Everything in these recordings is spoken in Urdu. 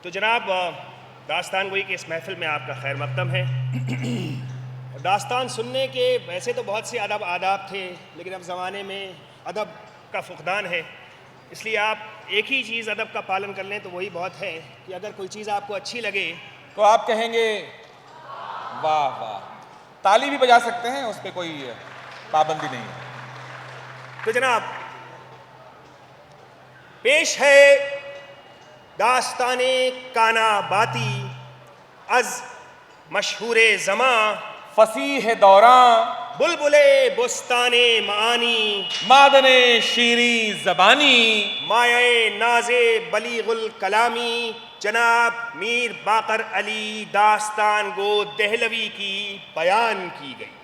تو جناب داستان گوئی کے اس محفل میں آپ کا خیر مقدم ہے. داستان سننے کے ویسے تو بہت سے آداب تھے، لیکن اب زمانے میں ادب کا فقدان ہے. اس لیے آپ ایک ہی چیز ادب کا پالن کر لیں تو وہی بہت ہے کہ اگر کوئی چیز آپ کو اچھی لگے تو آپ کہیں گے واہ واہ. تالی بھی بجا سکتے ہیں، اس پہ کوئی پابندی نہیں ہے. تو جناب پیش ہے داستان کانا باتی از مشہور زماں، فصیح دوراں بلبل بستان معانی، معدن شیریں زبانی، مایہ ناز بلیغ الکلامی، جناب میر باقر علی داستان گو دہلوی کی بیان کی گئی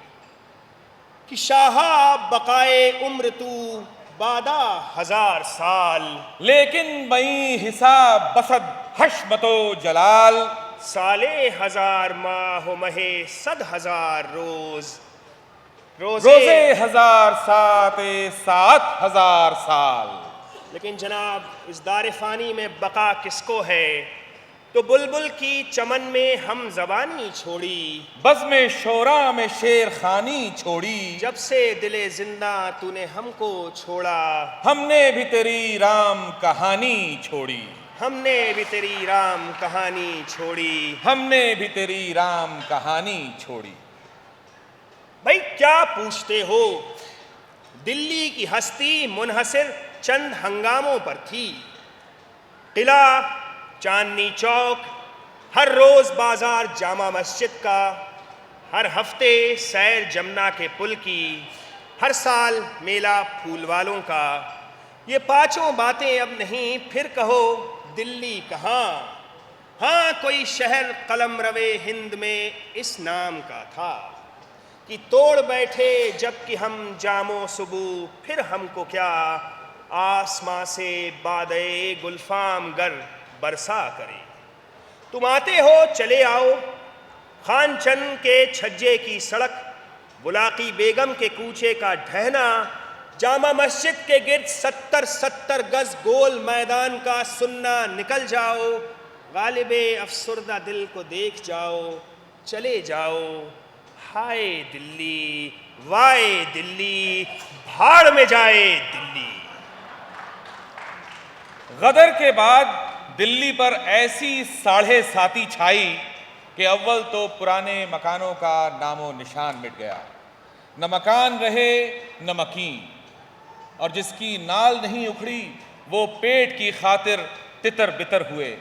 کہ شاہا بقائے عمر تو بادہ 1000 سال، لیکن بئی حساب بسد حشمت و جلال. سالے 1000 ماہ و مہے 100,000 روز، روزے 1000 ساتے 7000 سال. لیکن جناب اس دار فانی میں بقا کس کو ہے؟ تو بلبل کی چمن میں ہم زبانی چھوڑی، بزم شورا میں شیر خانی چھوڑی. جب سے دل زندہ تو نے ہم کو چھوڑا، ہم نے بھی تیری رام کہانی چھوڑی. ہم نے بھی تیری رام کہانی چھوڑی. ہم نے بھی تیری رام کہانی چھوڑی. بھائی کیا پوچھتے ہو؟ دلی کی ہستی منحصر چند ہنگاموں پر تھی. قلعہ، چاندنی چوک، ہر روز بازار جامع مسجد کا، ہر ہفتے سیر جمنا کے پل کی، ہر سال میلہ پھول والوں کا. یہ پانچوں باتیں اب نہیں، پھر کہو دلی کہاں؟ ہاں کوئی شہر قلم روے ہند میں اس نام کا تھا کہ توڑ بیٹھے جب کہ ہم جامو صبح، پھر ہم کو کیا آسماں سے بادے گلفام گر برسا کرے. تم آتے ہو چلے آؤ، خان چند کے چھجے کی سڑک، بلاقی بیگم کے کوچے کا ڈھہنا، جامع مسجد کے گرد 70 گز گول میدان کا سننا. نکل جاؤ، غالب افسردہ دل کو دیکھ جاؤ، چلے جاؤ. ہائے دلی، وائے دلی، بھاڑ میں جائے دلی. غدر کے بعد دلی پر ایسی ساڑھے ساتی چھائی کہ اول تو پرانے مکانوں کا نام و نشان مٹ گیا. نہ مکان رہے نہ مکین، اور جس کی نال نہیں اکھڑی وہ پیٹ کی خاطر تتر بتر ہوئے.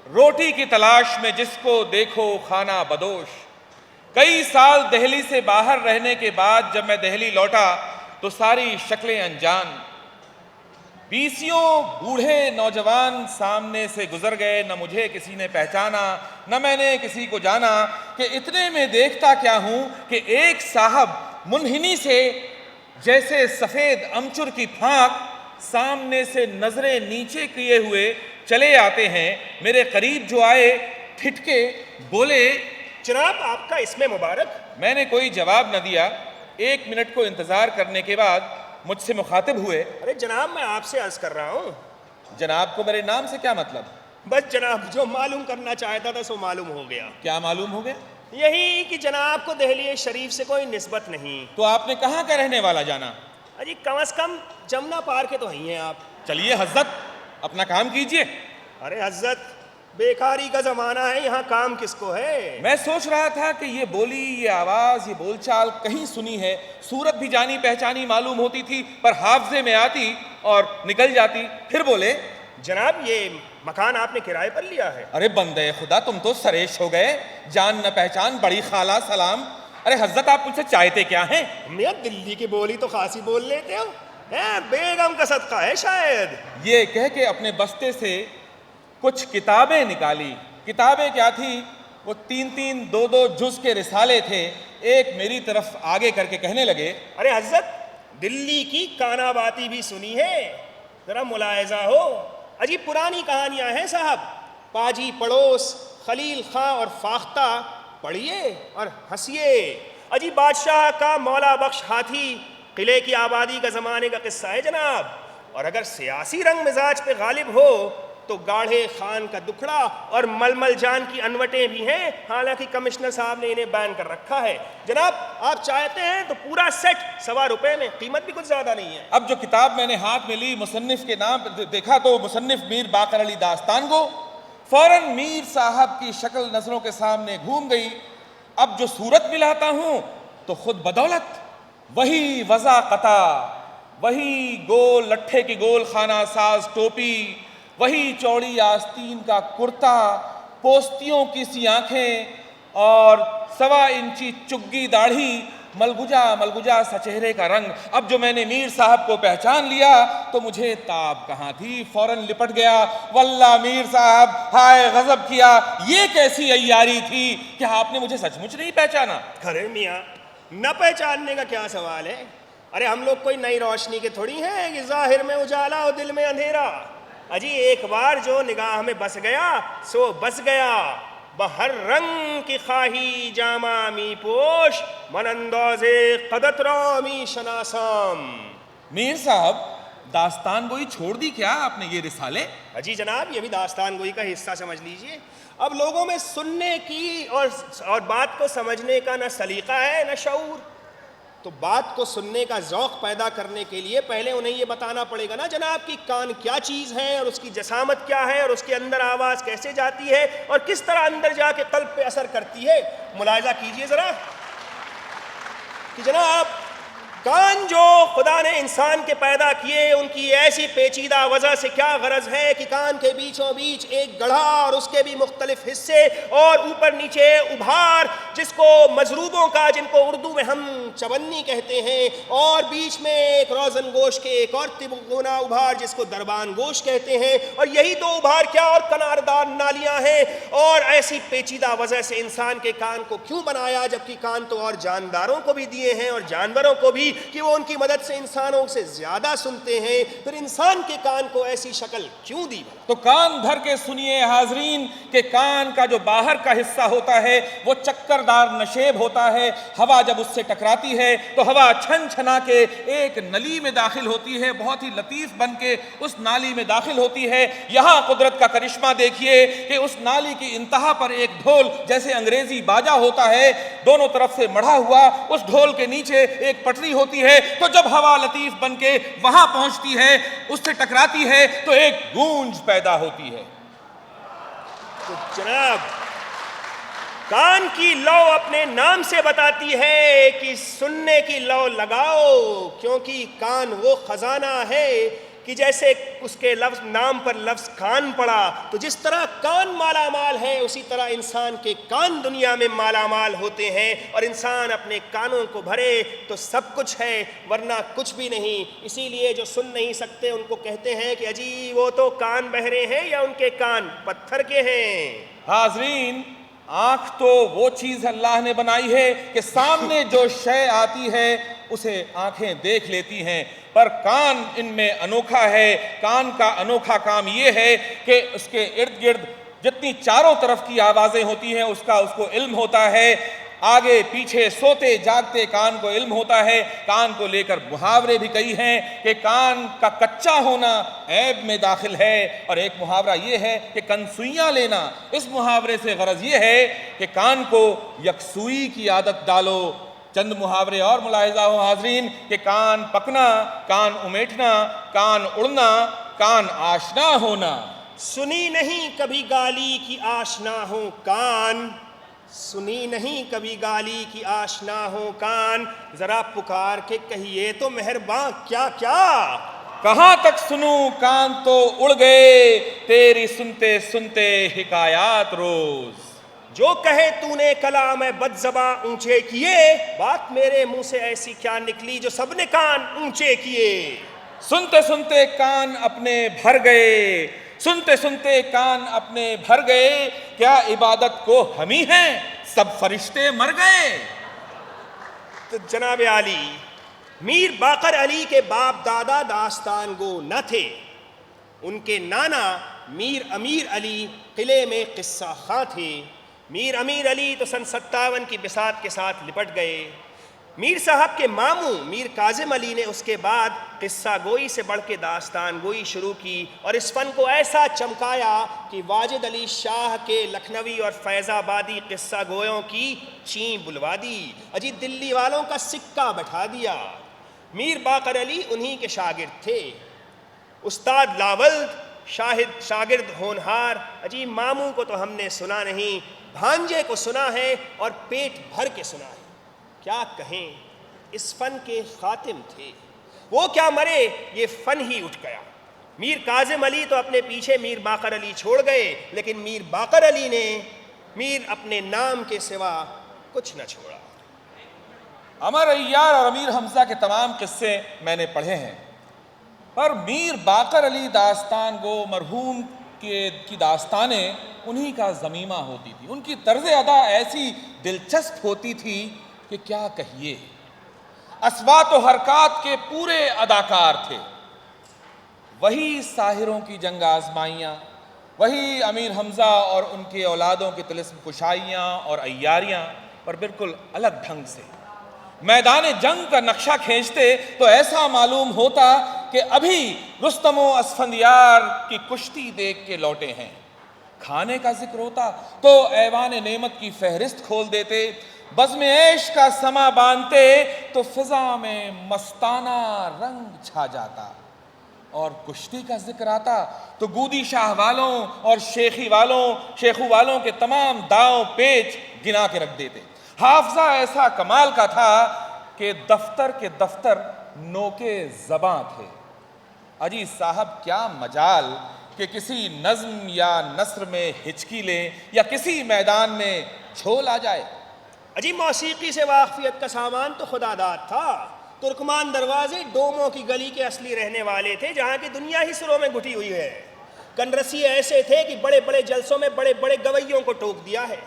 روٹی کی تلاش میں جس کو دیکھو کھانا بدوش. کئی سال دہلی سے باہر رہنے کے بعد جب میں دہلی لوٹا تو ساری شکلیں انجان. 20 بوڑھے نوجوان سامنے سے گزر گئے، نہ مجھے کسی نے پہچانا نہ میں نے کسی کو جانا. کہ اتنے میں دیکھتا کیا ہوں کہ ایک صاحب منحنی سے جیسے سفید امچور کی پھانک سامنے سے نظریں نیچے کیے ہوئے چلے آتے ہیں. میرے قریب جو آئے ٹھٹکے بولے جناب آپ کا اس میں مبارک. میں نے کوئی جواب نہ دیا. 1 منٹ کو انتظار کرنے کے بعد مجھ سے مخاطب ہوئے. ارے جناب میں آپ سے عرض کر رہا ہوں. جناب کو میرے نام سے کیا مطلب؟ بس جناب جو معلوم کرنا چاہتا تھا سو معلوم ہو گیا. کیا معلوم ہو گیا؟ یہی کہ جناب کو دہلی شریف سے کوئی نسبت نہیں. تو آپ نے کہاں کا رہنے والا جانا؟ اجی کم از کم جمنا پار کے تو ہی ہیں آپ. چلیے حضرت اپنا کام کیجئے. ارے حضرت بیکاری کا زمانہ ہے، یہاں کام کس کو ہے؟ میں سوچ رہا تھا کہ یہ بولی، یہ آواز، یہ بول چال کہیں سنی ہے. صورت بھی جانی پہچانی معلوم ہوتی تھی پر حافظے میں آتی اور نکل جاتی. پھر بولے جناب یہ مکان آپ نے کرائے پر لیا ہے؟ ارے بندے خدا تم تو سریش ہو گئے. جان نہ پہچان، بڑی خالہ سلام. ارے حضرت آپ مجھ سے چاہتے کیا ہیں؟ میاں دلی کی بولی تو خاصی بول لیتے ہو. بیگم کا صدقہ ہے شاید. یہ کہہ کے اپنے بستے سے کچھ کتابیں نکالی. کتابیں کیا تھی؟ وہ 3 2 جز کے رسالے تھے. ایک میری طرف آگے کر کے کہنے لگے ارے حضرت دلی کی کانا باتی بھی سنی ہے؟ ذرا ملاحظہ ہو. عجیب پرانی کہانیاں ہیں صاحب. پاجی پڑوس، خلیل خاں اور فاختہ پڑھیے اور ہنسیے. عجیب بادشاہ کا مولا بخش ہاتھی، قلعے کی آبادی کا زمانے کا قصہ ہے جناب. اور اگر سیاسی رنگ مزاج پہ غالب ہو تو گاڑھے خان کا دکھڑا اور ململ جان کی انوٹیں بھی ہیں، حالانکہ کمشنر صاحب نے انہیں بین کر رکھا ہے۔ جناب آپ چاہتے ہیں تو پورا سیٹ ₹1.25 میں، قیمت بھی کچھ زیادہ نہیں ہے۔ اب جو کتاب میں نے ہاتھ میں لی، مصنف کے نام دیکھا تو مصنف میر باقر علی داستان گو، فوراً میر صاحب کی شکل نظروں کے سامنے گھوم گئی۔ اب جو صورت ملاتا ہوں تو خود بدولت وہی وضاقتہ، وہی گول لٹھے کی گول خانہ ساز ٹوپی، وہی چوڑی آستین کا کرتا، پوستیوں کی سی آنکھیں اور 1.25 انچی چگی داڑھی، ملگجا سا چہرے کا رنگ۔ اب جو میں نے میر صاحب کو پہچان لیا تو مجھے تاب کہاں تھی، فوراً لپٹ گیا۔ واللہ میر صاحب، ہائے غضب کیا، یہ کیسی عیاری تھی کہ آپ نے مجھے سچ مچ نہیں پہچانا؟ ارے میاں، نہ پہچاننے کا کیا سوال ہے؟ ارے ہم لوگ کوئی نئی روشنی کے تھوڑی ہیں کہ ظاہر میں اجالا اور دل میں اندھیرا۔ اجی ایک بار جو نگاہ میں بس گیا سو بس گیا، بہر رنگ کی خواہی جامہ می پوش، من انداز قدت را می شناسام۔ میر صاحب، داستان گوئی چھوڑ دی کیا آپ نے یہ رسالے؟ جی جناب، یہ بھی داستان گوئی کا حصہ سمجھ لیجئے۔ اب لوگوں میں سننے کی اور بات کو سمجھنے کا نہ سلیقہ ہے نہ شعور، تو بات کو سننے کا ذوق پیدا کرنے کے لیے پہلے انہیں یہ بتانا پڑے گا نا جناب کہ کان کیا چیز ہے اور اس کی جسامت کیا ہے اور اس کے اندر آواز کیسے جاتی ہے اور کس طرح اندر جا کے قلب پہ اثر کرتی ہے۔ ملاحظہ کیجئے ذرا کہ جناب کان جو خدا نے انسان کے پیدا کیے، ان کی ایسی پیچیدہ وجہ سے کیا غرض ہے کہ کان کے بیچوں بیچ ایک گڑھا اور اس کے بھی مختلف حصے اور اوپر نیچے ابھار جس کو مضروبوں کا، جن کو اردو میں ہم چونی کہتے ہیں، اور بیچ میں ایک روزن گوشت کے ایک اور تبگونا ابھار جس کو دربان گوشت کہتے ہیں، اور یہی دو ابھار کیا اور کناردار نالیاں ہیں۔ اور ایسی پیچیدہ وجہ سے انسان کے کان کو کیوں بنایا، جبکہ کان تو اور جانداروں کو بھی دیے ہیں اور جانوروں کو بھی، کہ وہ ان کی مدد سے انسانوں سے زیادہ سنتے ہیں، پھر انسان کے کان کو ایسی شکل کیوں دی بھلا؟ تو کان دھر کے سنیے حاضرین کہ کان کا جو باہر کا حصہ ہوتا ہے وہ چکردار نشیب ہوتا ہے۔ ہوا جب اس سے ٹکراتی ہے تو ہوا چھن چھنا کے ایک نلی میں داخل ہوتی ہے، بہت ہی لطیف بن کے اس نالی میں داخل ہوتی ہے۔ یہاں قدرت کا کرشمہ دیکھیے کہ اس نالی کی انتہا پر ایک ڈھول جیسے انگریزی باجا ہوتا ہے، دونوں طرف سے مڑھا ہوا، اس ڈھول کے نیچے ایک پٹری ہوتی ہے، تو جب ہوا لطیف بن کے وہاں پہنچتی ہے، اس سے ٹکراتی ہے تو ایک گونج پیدا ہوتی ہے۔ تو جناب کان کی لو اپنے نام سے بتاتی ہے کہ سننے کی لو لگاؤ، کیونکہ کان وہ خزانہ ہے کہ جیسے اس کے لفظ نام پر لفظ کان پڑا، تو جس طرح کان مالا مال ہے اسی طرح انسان کے کان دنیا میں مالا مال ہوتے ہیں، اور انسان اپنے کانوں کو بھرے تو سب کچھ ہے ورنہ کچھ بھی نہیں۔ اسی لیے جو سن نہیں سکتے ان کو کہتے ہیں کہ اجی وہ تو کان بہرے ہیں یا ان کے کان پتھر کے ہیں۔ حاضرین، آنکھ تو وہ چیز اللہ نے بنائی ہے کہ سامنے جو شے آتی ہے اسے آنکھیں دیکھ لیتی ہیں، پر کان ان میں انوکھا ہے۔ کان کا انوکھا کام یہ ہے کہ اس کے ارد گرد جتنی چاروں طرف کی آوازیں ہوتی ہیں اس کو علم ہوتا ہے۔ آگے پیچھے سوتے جاگتے کان کو علم ہوتا ہے۔ کان کو لے کر محاورے بھی کئی ہیں کہ کان کا کچا ہونا عیب میں داخل ہے، اور ایک محاورہ یہ ہے کہ کنسوئیاں لینا۔ اس محاورے سے غرض یہ ہے کہ کان کو یکسوئی کی عادت ڈالو۔ چند محاورے اور ملاحظہ ہو حاضرین کہ کان پکنا، کان امیٹنا، کان اڑنا، کان آشنا ہونا۔ سنی نہیں کبھی گالی کی آشنا ہو کان، سنی نہیں کبھی گالی کی آشنا ہو کان، ذرا پکار کے کہیے تو مہرباں کیا کیا؟ کہاں تک سنوں کان تو اڑ گئے، تیری سنتے سنتے حکایات روز۔ جو کہے تو نے کلام بد زباں اونچے کیے، بات میرے منہ سے ایسی کیا نکلی جو سب نے کان اونچے کیے۔ سنتے سنتے کان اپنے بھر گئے، سنتے سنتے کان اپنے بھر گئے، کیا عبادت کو ہم ہی ہیں، سب فرشتے مر گئے۔ تو جناب علی، میر باقر علی کے باپ دادا داستان گو نہ تھے، ان کے نانا میر امیر علی قلعے میں قصہ خواں تھے۔ میر امیر علی تو سن 57 کی بساط کے ساتھ لپٹ گئے۔ میر صاحب کے ماموں میر کاظم علی نے اس کے بعد قصہ گوئی سے بڑھ کے داستان گوئی شروع کی اور اس فن کو ایسا چمکایا کہ واجد علی شاہ کے لکھنوی اور فیض آبادی قصہ گویوں کی چین بلوا دی، اجی دلی والوں کا سکہ بٹھا دیا۔ میر باقر علی انہی کے شاگرد تھے۔ استاد لاولد شاگرد ہونہار، اجی ماموں کو تو ہم نے سنا نہیں، بھانجے کو سنا ہے اور پیٹ بھر کے سنا ہے۔ کیا کہیں، اس فن کے خاتم تھے، وہ کیا مرے، یہ فن ہی اٹھ گیا۔ میر کاظم علی تو اپنے پیچھے میر باقر علی چھوڑ گئے، لیکن میر باقر علی نے میر اپنے نام کے سوا کچھ نہ چھوڑا۔ امر عیار اور امیر حمزہ کے تمام قصے میں نے پڑھے ہیں، پر میر باقر علی داستان گو مرحوم کی داستانیں انہی کا ضمیمہ ہوتی تھی، ان کی طرز ادا ایسی دلچسپ ہوتی تھی کہ کیا کہیے۔ اصوات و حرکات کے پورے اداکار تھے، وہی ساحروں کی جنگ آزمائیاں، وہی امیر حمزہ اور ان کے اولادوں کی طلسم کشائیاں اور عیاریاں، پر بالکل الگ ڈھنگ سے۔ میدان جنگ کا نقشہ کھینچتے تو ایسا معلوم ہوتا کہ ابھی رستم و اسفندیار کی کشتی دیکھ کے لوٹے ہیں۔ کھانے کا ذکر ہوتا تو ایوان نعمت کی فہرست کھول دیتے، بزم عیش کا سما باندھتے تو فضا میں مستانہ رنگ چھا جاتا، اور کشتی کا ذکر آتا تو گودی شاہ والوں اور شیخو والوں کے تمام داؤں پیچ گنا کے رکھ دیتے۔ حافظہ ایسا کمال کا تھا کہ دفتر کے دفتر نوکے زباں تھے۔ اجی صاحب کیا مجال کہ کسی نظم یا نثر میں ہچکی لیں یا کسی میدان میں چھول آ جائے۔ اجی موسیقی سے واقفیت کا سامان تو خدا داد تھا۔ ترکمان دروازے ڈوموں کی گلی کے اصلی رہنے والے تھے، جہاں کی دنیا ہی سروں میں گھٹی ہوئی ہے۔ کنرسی ایسے تھے کہ بڑے بڑے جلسوں میں بڑے بڑے گویوں کو ٹوک دیا ہے۔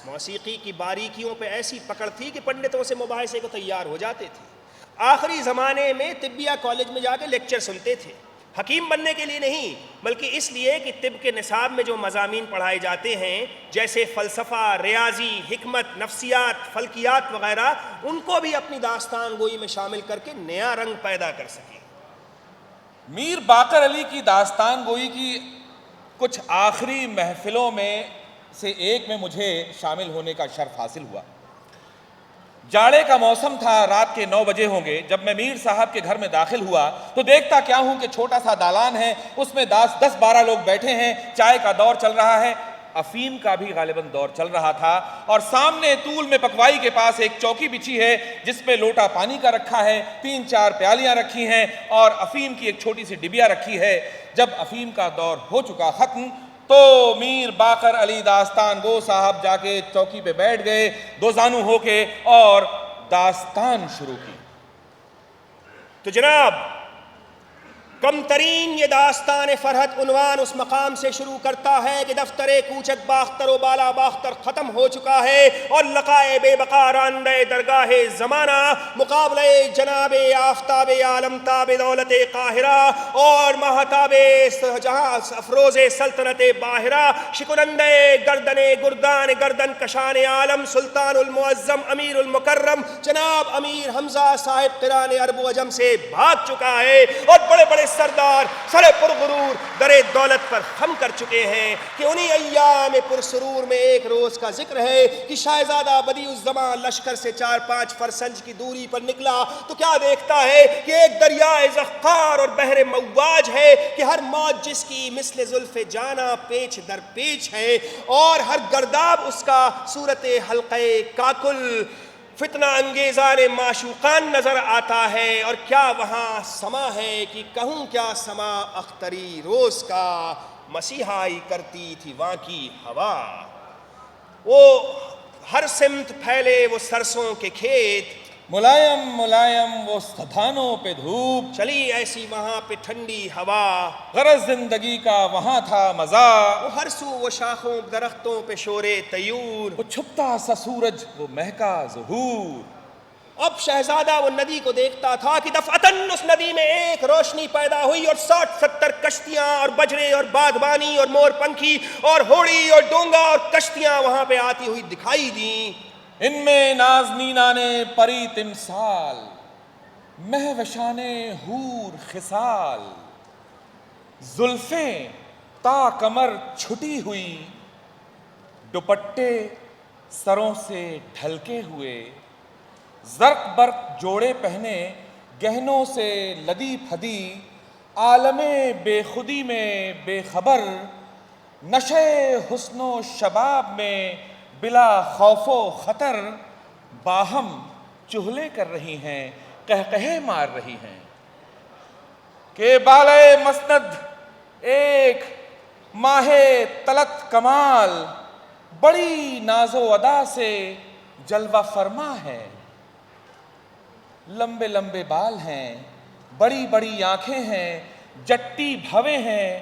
موسیقی کی باریکیوں پہ ایسی پکڑ تھی کہ پنڈتوں سے مباحثے کو تیار ہو جاتے تھے۔ آخری زمانے میں طبیہ کالج میں جا کے لیکچر سنتے تھے، حکیم بننے کے لیے نہیں بلکہ اس لیے کہ طب کے نصاب میں جو مضامین پڑھائے جاتے ہیں جیسے فلسفہ، ریاضی، حکمت، نفسیات، فلکیات وغیرہ، ان کو بھی اپنی داستان گوئی میں شامل کر کے نیا رنگ پیدا کر سکیں۔ میر باقر علی کی داستان گوئی کی کچھ آخری محفلوں میں سے ایک میں مجھے شامل ہونے کا شرف حاصل ہوا۔ جاڑے کا موسم تھا، رات کے 9 بجے ہوں گے، جب میں میر صاحب کے گھر میں داخل ہوا تو دیکھتا کیا ہوں کہ چھوٹا سا دالان ہے، اس میں 10-12 لوگ بیٹھے ہیں، چائے کا دور چل رہا ہے، افیم کا بھی غالباً دور چل رہا تھا، اور سامنے طول میں پکوائی کے پاس ایک چوکی بچھی ہے جس پہ لوٹا پانی کا رکھا ہے، 3-4 پیالیاں رکھی ہیں اور افیم کی ایک چھوٹی سی ڈبیا رکھی ہے۔ جب افیم کا دور ہو چکا ختم تو میر باقر علی داستان گو صاحب جا کے چوکی پہ بیٹھ گئے، دو زانو ہو کے، اور داستان شروع کی۔ تو جناب کم ترین یہ داستان فرحت عنوان اس مقام سے شروع کرتا ہے کہ دفتر کوچک باختر و بالا باختر ختم ہو چکا ہے اور لقائے بے بقا راندہ درگاہ زمانہ مقابلہ جناب آفتاب عالم تاب دولت قاہرہ اور مہتاب جہاں افروز سلطنت باہرہ شکنندہ گردن گردان گردن کشان عالم سلطان المعظم امیر المکرم جناب امیر حمزہ صاحب قران عرب و عجم سے بھاگ چکا ہے، اور بڑے بڑے سردار سر پرغرور در دولت پر خم کر چکے ہیں کہ انہی ایام پرسرور میں ایک روز کا ذکر ہے کہ شہزادہ بدیع الزمان لشکر سے 4-5 فرسنج کی دوری پر نکلا تو کیا دیکھتا ہے کہ ایک دریائے زخار اور بحر مواج ہے کہ ہر موج جس کی مثل زلف جانا پیچ در پیچ ہے، اور ہر گرداب اس کا صورت حلقہ کاکل فتنہ انگیزان معشوقان نظر آتا ہے، اور کیا وہاں سما ہے کہ کہوں کیا سما اختری روز کا مسیحائی کرتی تھی وہاں کی ہوا، وہ ہر سمت پھیلے وہ سرسوں کے کھیت، ملائم ملائم وہ ستھانوں پہ دھوپ، چلی ایسی وہاں پہ ٹھنڈی ہوا، غرض زندگی کا وہاں تھا مزہ، وہ ہر سو وہ شاخوں درختوں پہ شور طیور، وہ چھپتا سا سورج وہ مہکا ظہور۔ اب شہزادہ وہ ندی کو دیکھتا تھا کہ دفعتاً اس ندی میں ایک روشنی پیدا ہوئی اور 60-70 کشتیاں اور بجرے اور باغبانی اور مور پنکھی اور ہوڑی اور ڈونگا اور کشتیاں وہاں پہ آتی ہوئی دکھائی دیں۔ ان میں نازنینان پری تمثال، مہوشان حور خصال، زلفیں تا کمر چھٹی ہوئی، دوپٹے سروں سے ڈھلکے ہوئے، زرق برق جوڑے پہنے گہنوں سے لدی پھدی، عالم بے خودی میں بے خبر، نشے حسن و شباب میں بلا خوف و خطر، باہم چہلے کر رہی ہیں، قہقہے مار رہی ہیں کہ بالے مسند ایک ماہ طلعت کمال، بڑی ناز و ادا سے جلوہ فرما ہے، لمبے لمبے بال ہیں، بڑی بڑی آنکھیں ہیں، جٹی بھویں ہیں،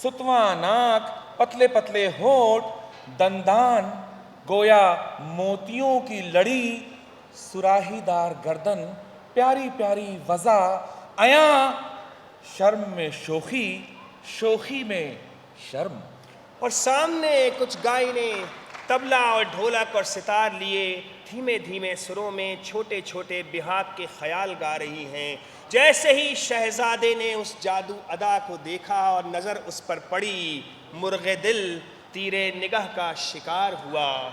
ستواں ناک، پتلے پتلے ہونٹ، دندان گویا موتیوں کی لڑی، سراہی دار گردن، پیاری پیاری وضع، عیاں شرم میں شوخی، شوخی میں شرم۔ اور سامنے کچھ گائنے طبلہ اور ڈھولک اور ستار لیے دھیمے دھیمے سروں میں چھوٹے چھوٹے بہاگ کے خیال گا رہی ہیں۔ جیسے ہی شہزادے نے اس جادو ادا کو دیکھا اور نظر اس پر پڑی، مرغ دل تیرے نگاہ کا شکار ہوا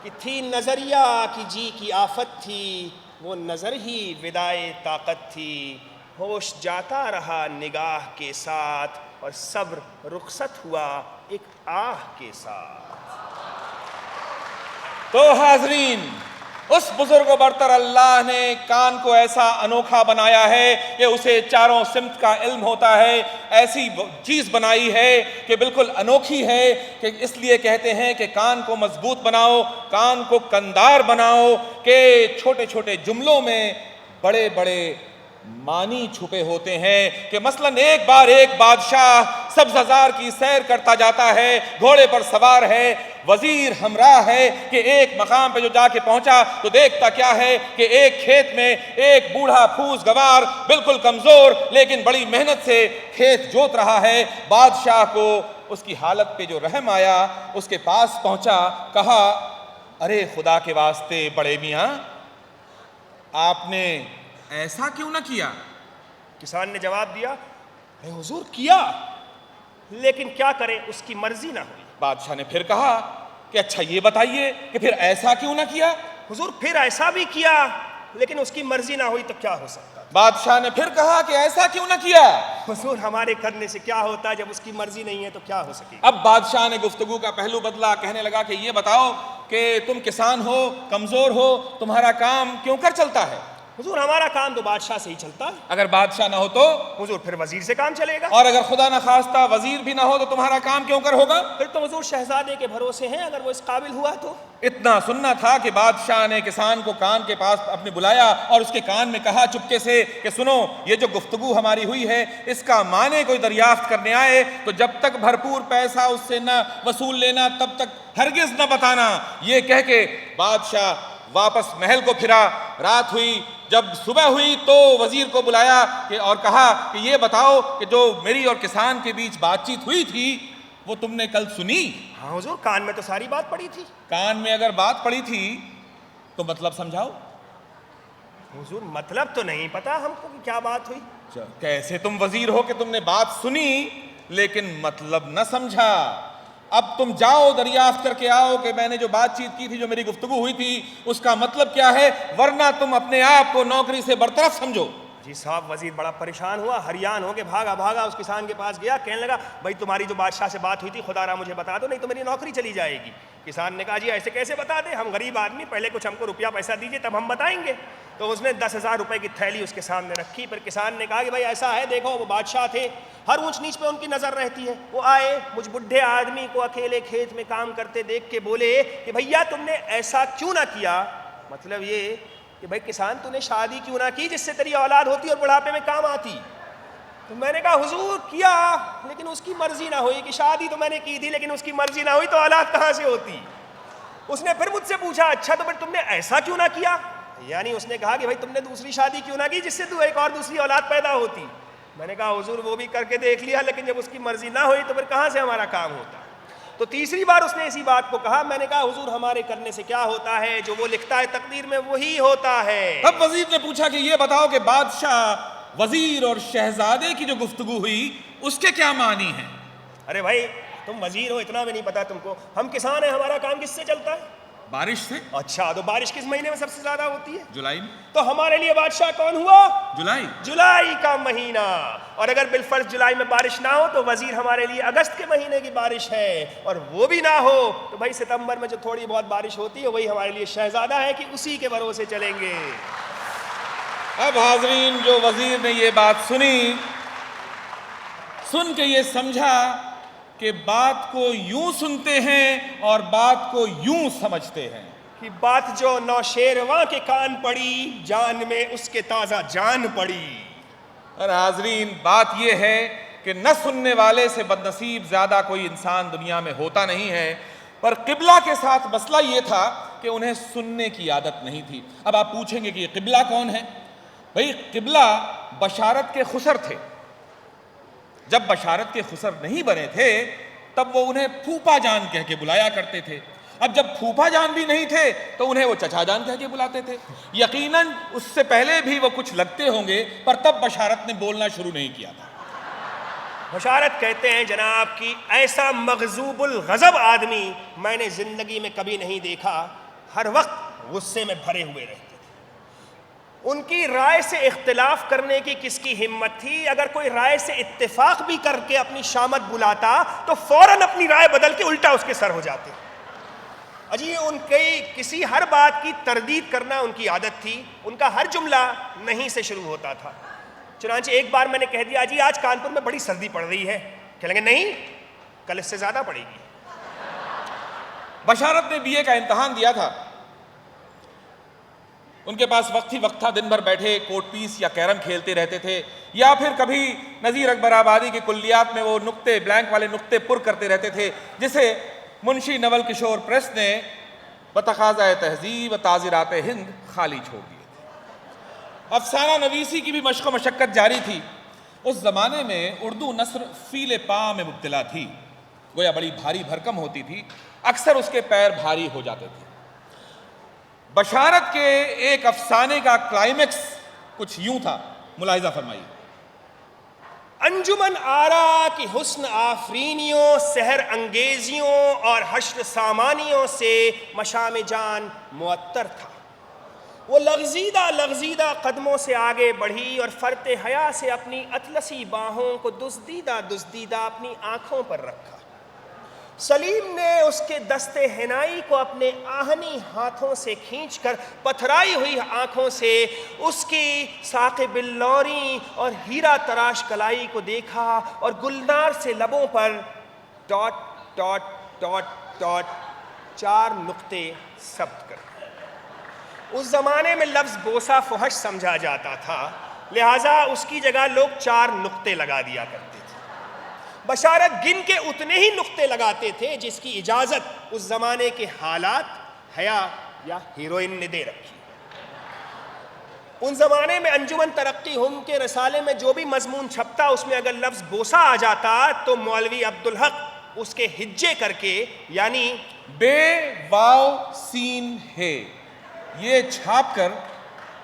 کہ تھی نظریہ کی جی کی آفت تھی، وہ نظر ہی ودائے طاقت تھی، ہوش جاتا رہا نگاہ کے ساتھ اور صبر رخصت ہوا ایک آہ کے ساتھ۔ تو حاضرین، اس بزرگ و برتر اللہ نے کان کو ایسا انوکھا بنایا ہے کہ اسے چاروں سمت کا علم ہوتا ہے، ایسی چیز بنائی ہے کہ بالکل انوکھی ہے، کہ اس لیے کہتے ہیں کہ کان کو مضبوط بناؤ، کان کو کندار بناؤ، کہ چھوٹے چھوٹے جملوں میں بڑے بڑے معنی چھپے ہوتے ہیں۔ کہ مثلاً ایک بار ایک بادشاہ سبززار کی سیر کرتا جاتا ہے، گھوڑے پر سوار ہے، وزیر ہمراہ ہے، کہ ایک مقام پہ جو جا کے پہنچا تو دیکھتا کیا ہے کہ ایک کھیت میں ایک بوڑھا پھوس گوار بالکل کمزور لیکن بڑی محنت سے کھیت جوت رہا ہے۔ بادشاہ کو اس کی حالت پہ جو رحم آیا، اس کے پاس پہنچا، کہا ارے خدا کے واسطے بڑے میاں، آپ نے ایسا کیوں نہ کیا؟ کسان نے جواب دیا، اے حضور کیا، لیکن کیا کرے اس کی مرضی نہ ہوئی۔ بادشاہ نے پھر کہا کہ اچھا یہ بتائیے کہ پھر ایسا کیوں نہ کیا؟ حضور پھر ایسا بھی کیا لیکن اس کی مرضی نہ ہوئی تو کیا ہو سکتا؟ بادشاہ نے پھر کہا کہ ایسا کیوں نہ کیا؟ حضور ہمارے کرنے سے کیا ہوتا ہے، جب اس کی مرضی نہیں ہے تو کیا ہو سکے؟ اب بادشاہ نے گفتگو کا پہلو بدلا، کہنے لگا کہ یہ بتاؤ کہ تم کسان ہو، کمزور ہو، تمہارا کام کیوں کر چلتا ہے؟ حضور ہمارا کام تو بادشاہ سے ہی چلتا ہے۔ اگر بادشاہ نہ ہو تو؟ حضور پھر وزیر سے کام چلے گا۔ اور اگر خدا نہ خواستہ وزیر بھی نہ ہو تو تمہارا کام کیوں کر ہوگا؟ پھر تو حضور شہزادے کے بھروسے ہیں، اگر وہ اس قابل ہوا تو۔ اتنا سننا تھا کہ بادشاہ نے کسان کو کان کے پاس اپنے بلایا اور اس کے کان میں کہا چپکے سے کہ سنو، یہ جو گفتگو ہماری ہوئی ہے اس کا معنی کوئی دریافت کرنے آئے تو جب تک بھرپور پیسہ اس سے نہ وصول لینا تب تک ہرگز نہ بتانا۔ یہ کہہ کے بادشاہ واپس محل کو پھرا۔ رات ہوئی، جب صبح ہوئی تو وزیر کو بلایا اور کہا کہ یہ بتاؤ کہ جو میری اور کسان کے بیچ بات چیت ہوئی تھی وہ تم نے کل سنی؟ ہاں حضور، کان میں تو ساری بات پڑی تھی۔ کان میں اگر بات پڑی تھی تو مطلب سمجھاؤ۔ حضور مطلب تو نہیں پتا ہم کو کہ کیا بات ہوئی۔ کیسے تم وزیر ہو کہ تم نے بات سنی لیکن مطلب نہ سمجھا؟ اب تم جاؤ دریافت کر کے آؤ کہ میں نے جو بات چیت کی تھی، جو میری گفتگو ہوئی تھی، اس کا مطلب کیا ہے، ورنہ تم اپنے آپ کو نوکری سے برطرف سمجھو۔ جی صاحب، وزیر بڑا پریشان ہوا، حیران ہو کے بھاگا اس کسان کے پاس گیا، کہنے لگا بھائی تمہاری جو بادشاہ سے بات ہوئی تھی خدا را مجھے بتا دو، نہیں تو میری نوکری چلی جائے گی۔ کسان نے کہا جی ایسے کیسے بتا دیں، ہم غریب آدمی، پہلے کچھ ہم کو روپیہ پیسہ دیجیے تب ہم بتائیں گے۔ تو اس نے 10,000 روپے کی تھیلی اس کے سامنے رکھی۔ پھر کسان نے کہا کہ بھائی ایسا ہے، دیکھو وہ بادشاہ تھے، ہر اونچ نیچ پہ ان کی نظر رہتی ہے، وہ آئے مجھ بڈھے آدمی کو اکیلے کھیت میں کام کرتے دیکھ کے بولے کہ بھیا تم نے ایسا کیوں نہ کیا، مطلب یہ کہ بھائی کسان تو نے شادی کیوں نہ کی جس سے تیری اولاد ہوتی اور بڑھاپے میں کام آتی؟ تو میں نے کہا حضور کیا، لیکن اس کی مرضی نہ ہوئی، کہ شادی تو میں نے کی تھی لیکن اس کی مرضی نہ ہوئی تو اولاد کہاں سے ہوتی؟ اس نے پھر مجھ سے پوچھا اچھا تو پھر تم نے ایسا کیوں نہ کیا، یعنی اس نے کہا کہ بھائی تم نے دوسری شادی کیوں نہ کی جس سے تو ایک اور دوسری اولاد پیدا ہوتی؟ میں نے کہا حضور وہ بھی کر کے دیکھ لیا لیکن جب اس کی مرضی نہ ہوئی تو پھر کہاں سے ہمارا کام ہوتا؟ تو تیسری بار اس نے اسی بات کو کہا. میں نے کہا حضور ہمارے کرنے سے کیا ہوتا ہے, جو وہ لکھتا ہے تقدیر میں وہی ہوتا ہے. اب وزیر نے پوچھا کہ یہ بتاؤ کہ بادشاہ, وزیر اور شہزادے کی جو گفتگو ہوئی اس کے کیا معنی ہیں؟ ارے بھائی تم وزیر ہو اتنا بھی نہیں پتا تم کو, ہم کسان ہیں, ہمارا کام کس سے چلتا ہے؟ بارش سے. اچھا تو بارش کس مہینے میں سب سے زیادہ ہوتی ہے؟ جولائی میں. تو ہمارے لیے بادشاہ کون ہوا؟ جولائی. جولائی کا مہینہ. اور اگر بالفرض جولائی میں بارش نہ ہو تو وزیر ہمارے لیے اگست کے مہینے کی بارش ہے, اور وہ بھی نہ ہو تو بھائی ستمبر میں جو تھوڑی بہت بارش ہوتی ہے وہی ہمارے لیے شہزادہ ہے کہ اسی کے بھروسے چلیں گے. اب حاضرین, جو وزیر نے یہ بات سنی, سن کے یہ سمجھا کہ بات کو یوں سنتے ہیں اور بات کو یوں سمجھتے ہیں کہ بات جو نوشیرواں کے کان پڑی, جان میں اس کے تازہ جان پڑی. اور حاضرین, بات یہ ہے کہ نہ سننے والے سے بد نصیب زیادہ کوئی انسان دنیا میں ہوتا نہیں ہے, پر قبلہ کے ساتھ مسئلہ یہ تھا کہ انہیں سننے کی عادت نہیں تھی. اب آپ پوچھیں گے کہ یہ قبلہ کون ہے؟ بھئی قبلہ بشارت کے خسر تھے. جب بشارت کے خسر نہیں بنے تھے تب وہ انہیں پھوپا جان کہہ کے بلایا کرتے تھے. اب جب پھوپا جان بھی نہیں تھے تو انہیں وہ چچا جان کہہ کے بلاتے تھے. یقیناً اس سے پہلے بھی وہ کچھ لگتے ہوں گے, پر تب بشارت نے بولنا شروع نہیں کیا تھا. بشارت کہتے ہیں جناب کہ ایسا مغضوب الغضب آدمی میں نے زندگی میں کبھی نہیں دیکھا. ہر وقت غصے میں بھرے ہوئے رہتے تھے. ان کی رائے سے اختلاف کرنے کی کس کی ہمت تھی؟ اگر کوئی رائے سے اتفاق بھی کر کے اپنی شامت بلاتا تو فوراً اپنی رائے بدل کے الٹا اس کے سر ہو جاتے. اجی ان کی کسی ہر بات کی تردید کرنا ان کی عادت تھی. ان کا ہر جملہ نہیں سے شروع ہوتا تھا. چنانچہ ایک بار میں نے کہہ دیا جی آج کانپور میں بڑی سردی پڑ رہی ہے, کہنے لگے نہیں کل اس سے زیادہ پڑے گی. بشارت نے بی اے کا امتحان دیا تھا. ان کے پاس وقت ہی وقت تھا, دن بھر بیٹھے کوٹ پیس یا کیرم کھیلتے رہتے تھے, یا پھر کبھی نذیر اکبر آبادی کے کلیات میں وہ نقطے, بلینک والے نقطے پر کرتے رہتے تھے, جسے منشی نول کشور پریس نے بتقاضۂ تہذیب و تعزیرات ہند خالی چھوڑ دیے تھے. افسانہ نویسی کی بھی مشق و مشقت جاری تھی. اس زمانے میں اردو نثر فیل پا میں مبتلا تھی, گویا بڑی بھاری بھرکم ہوتی تھی, اکثر اس کے پیر بھاری ہو جاتے تھے. بشارت کے ایک افسانے کا کلائمیکس کچھ یوں تھا, ملاحظہ فرمائیے. انجمن آرا کی حسن آفرینیوں, سحر انگیزیوں اور حشر سامانیوں سے مشام جان معطر تھا. وہ لغزیدہ قدموں سے آگے بڑھی اور فرط حیا سے اپنی اطلسی باہوں کو دزدیدہ اپنی آنکھوں پر رکھا. سلیم نے اس کے دست حنائی کو اپنے آہنی ہاتھوں سے کھینچ کر پتھرائی ہوئی آنکھوں سے اس کی ثاقب اللوری اور ہیرا تراش کلائی کو دیکھا, اور گلنار سے لبوں پر ڈاٹ ڈاٹ ڈاٹ ڈاٹ 4 نقطے ثبت کر. اس زمانے میں لفظ بوسہ فحش سمجھا جاتا تھا, لہٰذا اس کی جگہ لوگ 4 نقطے لگا دیا کرتے تھے. بشارت گن کے اتنے ہی نقطے لگاتے تھے جس کی اجازت اس زمانے کے حالات, حیا یا ہیروئن نے دے رکھی. ان زمانے میں انجمن ترقی ہم کے رسالے میں جو بھی مضمون چھپتا اس میں اگر لفظ بوسہ آ جاتا تو مولوی عبدالحق اس کے ہجے کر کے, یعنی بے واو سین ہے, یہ چھاپ کر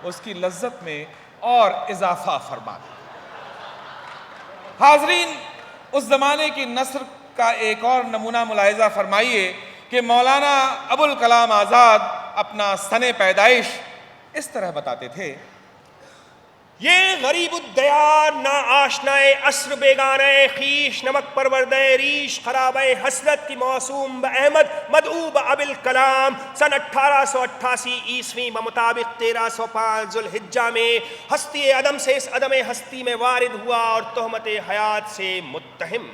اس کی لذت میں اور اضافہ فرما دیا. حاضرین, اس زمانے کی نثر کا ایک اور نمونہ ملاحظہ فرمائیے کہ مولانا ابوالکلام آزاد اپنا سن پیدائش اس طرح بتاتے تھے. یہ غریب الدیار نا آشنائے عصر بیگانۂ خیش, نمک پروردہ ریش, خرابۂ حسرت کی موسوم احمد مدعو ابوالکلام, سن 1888 عیسوی بمطابق 1305 ذوالحجہ میں ہستی عدم سے اس عدم ہستی میں وارد ہوا اور تہمت حیات سے متہم.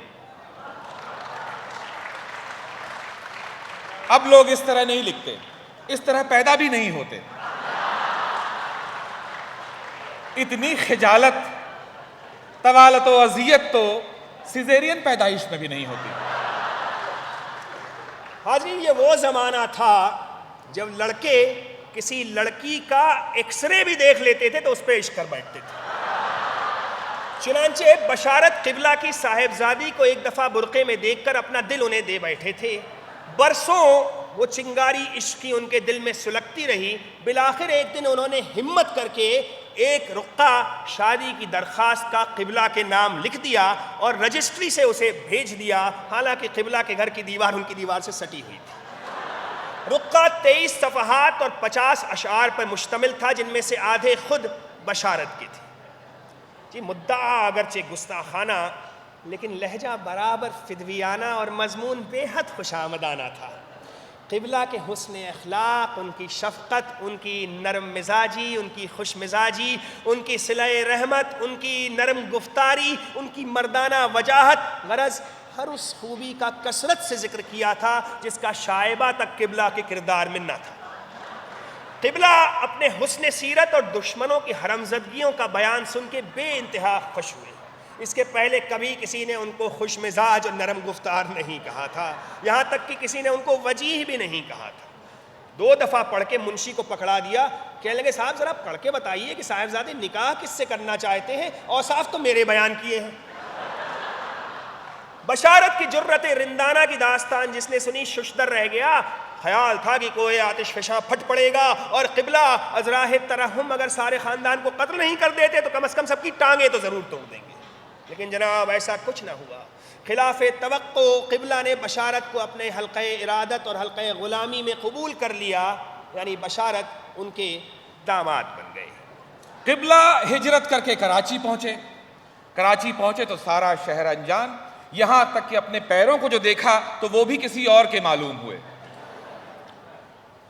اب لوگ اس طرح نہیں لکھتے, اس طرح پیدا بھی نہیں ہوتے. اتنی خجالت, طوالت و اذیت تو سیزیرین پیدائش میں بھی نہیں ہوتی. حاضرین, یہ وہ زمانہ تھا جب لڑکے کسی لڑکی کا ایکس رے بھی دیکھ لیتے تھے تو اس پہ عشق کر بیٹھتے تھے. چنانچہ بشارت قبلہ کی صاحبزادی کو ایک دفعہ برقعے میں دیکھ کر اپنا دل انہیں دے بیٹھے تھے. برسوں وہ چنگاری عشق کی ان کے دل میں سلگتی رہی. بالآخر ایک دن انہوں نے ہمت کر کے ایک رقعہ شادی کی درخواست کا قبلہ کے نام لکھ دیا اور رجسٹری سے اسے بھیج دیا، حالانکہ قبلہ کے گھر کی دیوار ان کی دیوار سے سٹی ہوئی تھی. رقعہ 23 صفحات اور 50 اشعار پر مشتمل تھا، جن میں سے آدھے خود بشارت کی تھی. جی مدعا اگرچہ گستاخانہ، لیکن لہجہ برابر فدویانہ اور مضمون بے حد خوش آمدانہ تھا. قبلہ کے حسن اخلاق، ان کی شفقت، ان کی نرم مزاجی، ان کی خوش مزاجی، ان کی صلہ رحمت، ان کی نرم گفتاری، ان کی مردانہ وجاہت، غرض ہر اس خوبی کا کثرت سے ذکر کیا تھا جس کا شائبہ تک قبلہ کے کردار میں نہ تھا. قبلہ اپنے حسن سیرت اور دشمنوں کی حرمزدگیوں کا بیان سن کے بے انتہا خوش ہوئے. اس کے پہلے کبھی کسی نے ان کو خوش مزاج اور نرم گفتار نہیں کہا تھا، یہاں تک کہ کسی نے ان کو وجیح بھی نہیں کہا تھا. 2 دفعہ پڑھ کے منشی کو پکڑا دیا. کہنے لگے صاحب ذرا پڑھ کے بتائیے کہ صاحبزادے نکاح کس سے کرنا چاہتے ہیں، اوصاف تو میرے بیان کیے ہیں. بشارت کی جرت رندانہ کی داستان جس نے سنی ششدر رہ گیا. خیال تھا کہ کوئی آتش فشاں پھٹ پڑے گا اور قبلہ از راہ ترحم اگر سارے خاندان کو قتل نہیں کر دیتے تو کم از کم سب کی ٹانگیں تو ضرور توڑ دیں گے. لیکن جناب ایسا کچھ نہ ہوا. خلاف توقع قبلہ نے بشارت کو اپنے حلقہ ارادت اور حلقہ غلامی میں قبول کر لیا، یعنی بشارت ان کے داماد بن گئے. قبلہ ہجرت کر کے کراچی پہنچے تو سارا شہر انجان، یہاں تک کہ اپنے پیروں کو جو دیکھا تو وہ بھی کسی اور کے معلوم ہوئے.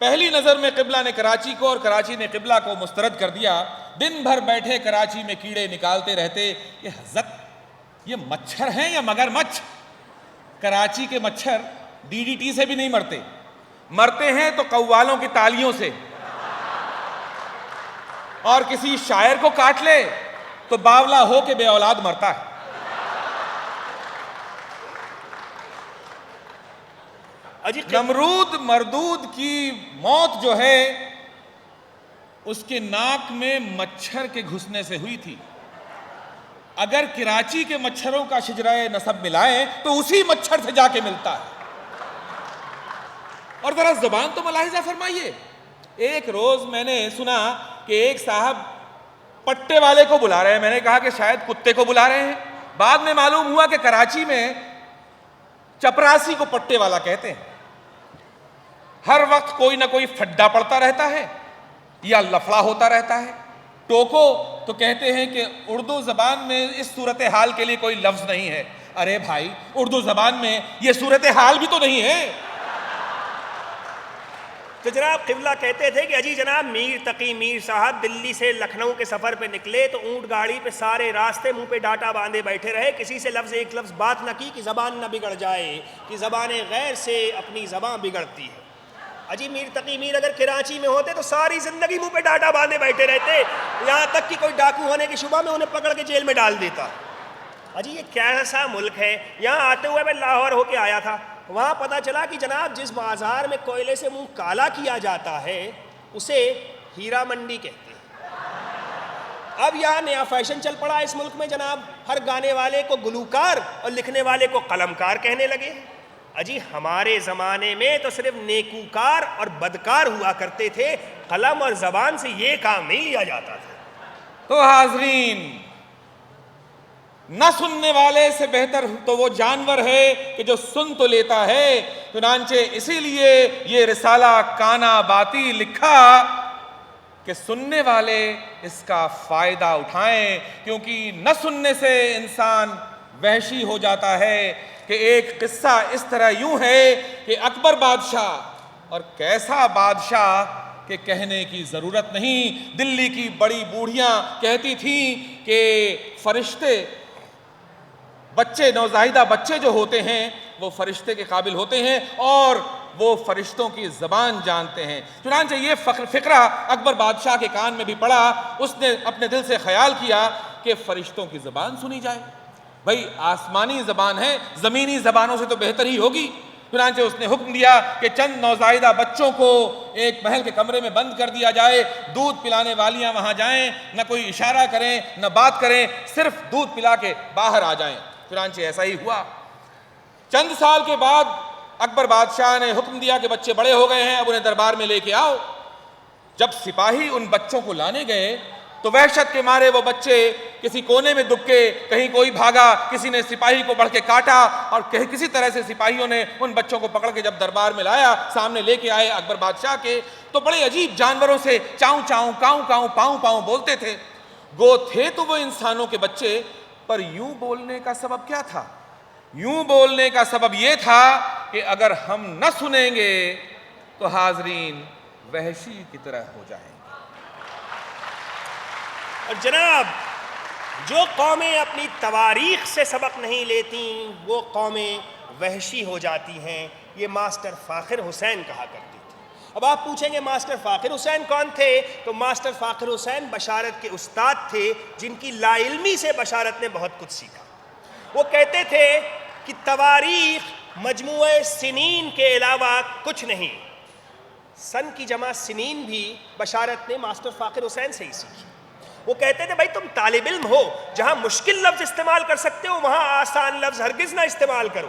پہلی نظر میں قبلہ نے کراچی کو اور کراچی نے قبلہ کو مسترد کر دیا. دن بھر بیٹھے کراچی میں کیڑے نکالتے رہتے. یہ حضرت یہ مچھر ہیں یا مگر مچھ؟ کراچی کے مچھر DDT سے بھی نہیں مرتے ہیں تو قوالوں کی تالیوں سے، اور کسی شاعر کو کاٹ لے تو باولا ہو کے بے اولاد مرتا ہے. نمرود مردود کی موت جو ہے اس کے ناک میں مچھر کے گھسنے سے ہوئی تھی. اگر کراچی کے مچھروں کا شجرہ نسب ملائے تو اسی مچھر سے جا کے ملتا ہے. اور ذرا زبان تو ملاحظہ فرمائیے. ایک روز میں نے سنا کہ ایک صاحب پٹے والے کو بلا رہے ہیں. میں نے کہا کہ شاید کتے کو بلا رہے ہیں. بعد میں معلوم ہوا کہ کراچی میں چپراسی کو پٹے والا کہتے ہیں. ہر وقت کوئی نہ کوئی پھڈا پڑتا رہتا ہے یا لفڑا ہوتا رہتا ہے. ٹوکو تو کہتے ہیں کہ اردو زبان میں اس صورتحال کے لیے کوئی لفظ نہیں ہے. ارے بھائی اردو زبان میں یہ صورتحال بھی تو نہیں ہے. تو جناب قبلہ کہتے تھے کہ اجی جناب میر تقی میر صاحب دلی سے لکھنؤ کے سفر پہ نکلے تو اونٹ گاڑی پہ سارے راستے منہ پہ ڈاٹا باندھے بیٹھے رہے. کسی سے ایک لفظ بات نہ کی کہ زبان نہ بگڑ جائے، کہ زبان غیر سے اپنی زبان بگڑتی ہے. اجی میر تقی میر اگر کراچی میں ہوتے تو ساری زندگی منہ پہ ڈاٹا باندھے بیٹھے رہتے، یہاں تک کہ کوئی ڈاکو ہونے کی شبہ میں انہیں پکڑ کے جیل میں ڈال دیتا. اجی یہ کیسا ملک ہے. یہاں آتے ہوئے میں لاہور ہو کے آیا تھا. وہاں پتا چلا کہ جناب جس بازار میں کوئلے سے منہ کالا کیا جاتا ہے اسے ہیرا منڈی کہتے ہیں. اب یہاں نیا فیشن چل پڑا اس ملک میں جناب، ہر گانے والے کو گلوکار اور لکھنے والے کو قلمکار کہنے لگے. اجی ہمارے زمانے میں تو صرف نیکوکار اور بدکار ہوا کرتے تھے، قلم اور زبان سے یہ کام نہیں لیا جاتا تھا. تو حاضرین، نہ سننے والے سے بہتر تو وہ جانور ہے کہ جو سن تو لیتا ہے. چنانچہ اسی لیے یہ رسالہ کانا باتی لکھا کہ سننے والے اس کا فائدہ اٹھائیں، کیونکہ نہ سننے سے انسان وحشی ہو جاتا ہے. کہ ایک قصہ اس طرح یوں ہے کہ اکبر بادشاہ، اور کیسا بادشاہ کہ کہنے کی ضرورت نہیں. دلی کی بڑی بوڑھیاں کہتی تھیں کہ فرشتے بچے، نوزائیدہ بچے جو ہوتے ہیں وہ فرشتے کے قابل ہوتے ہیں اور وہ فرشتوں کی زبان جانتے ہیں. چنانچہ یہ فقرہ اکبر بادشاہ کے کان میں بھی پڑا. اس نے اپنے دل سے خیال کیا کہ فرشتوں کی زبان سنی جائے. بھئی آسمانی زبان ہے، زمینی زبانوں سے تو بہتر ہی ہوگی. چنانچہ اس نے حکم دیا کہ چند نوزائیدہ بچوں کو ایک محل کے کمرے میں بند کر دیا جائے، دودھ پلانے والیاں وہاں جائیں، نہ کوئی اشارہ کریں نہ بات کریں، صرف دودھ پلا کے باہر آ جائیں۔ چنانچہ ایسا ہی ہوا۔ چند سال کے بعد اکبر بادشاہ نے حکم دیا کہ بچے بڑے ہو گئے ہیں، اب انہیں دربار میں لے کے آؤ۔ جب سپاہی ان بچوں کو لانے گئے تو وحشت کے مارے وہ بچے کسی کونے میں دبکے، کہیں کوئی بھاگا، کسی نے سپاہی کو بڑھ کے کاٹا، اور کسی طرح سے سپاہیوں نے ان بچوں کو پکڑ کے جب دربار میں لایا، سامنے لے کے آئے اکبر بادشاہ کے، تو بڑے عجیب جانوروں سے چاؤں چاؤں، کاؤں کاؤں، پاؤں پاؤں بولتے تھے۔ گو تھے تو وہ انسانوں کے بچے، پر یوں بولنے کا سبب کیا تھا؟ یوں بولنے کا سبب یہ تھا کہ اگر ہم نہ سنیں گے تو حاضرین وحشی کی طرح ہو جائیں گے۔ اور جناب، جو قومیں اپنی تواریخ سے سبق نہیں لیتی وہ قومیں وحشی ہو جاتی ہیں، یہ ماسٹر فاخر حسین کہا کرتی تھی۔ اب آپ پوچھیں گے ماسٹر فاخر حسین کون تھے؟ تو ماسٹر فاخر حسین بشارت کے استاد تھے، جن کی لا علمی سے بشارت نے بہت کچھ سیکھا۔ وہ کہتے تھے کہ تواریخ مجموعہ سنین کے علاوہ کچھ نہیں۔ سن کی جمع سنین بھی بشارت نے ماسٹر فاخر حسین سے ہی سیکھی۔ وہ کہتے تھے بھائی تم طالب علم ہو، جہاں مشکل لفظ استعمال کر سکتے ہو وہاں آسان لفظ ہرگز نہ استعمال کرو،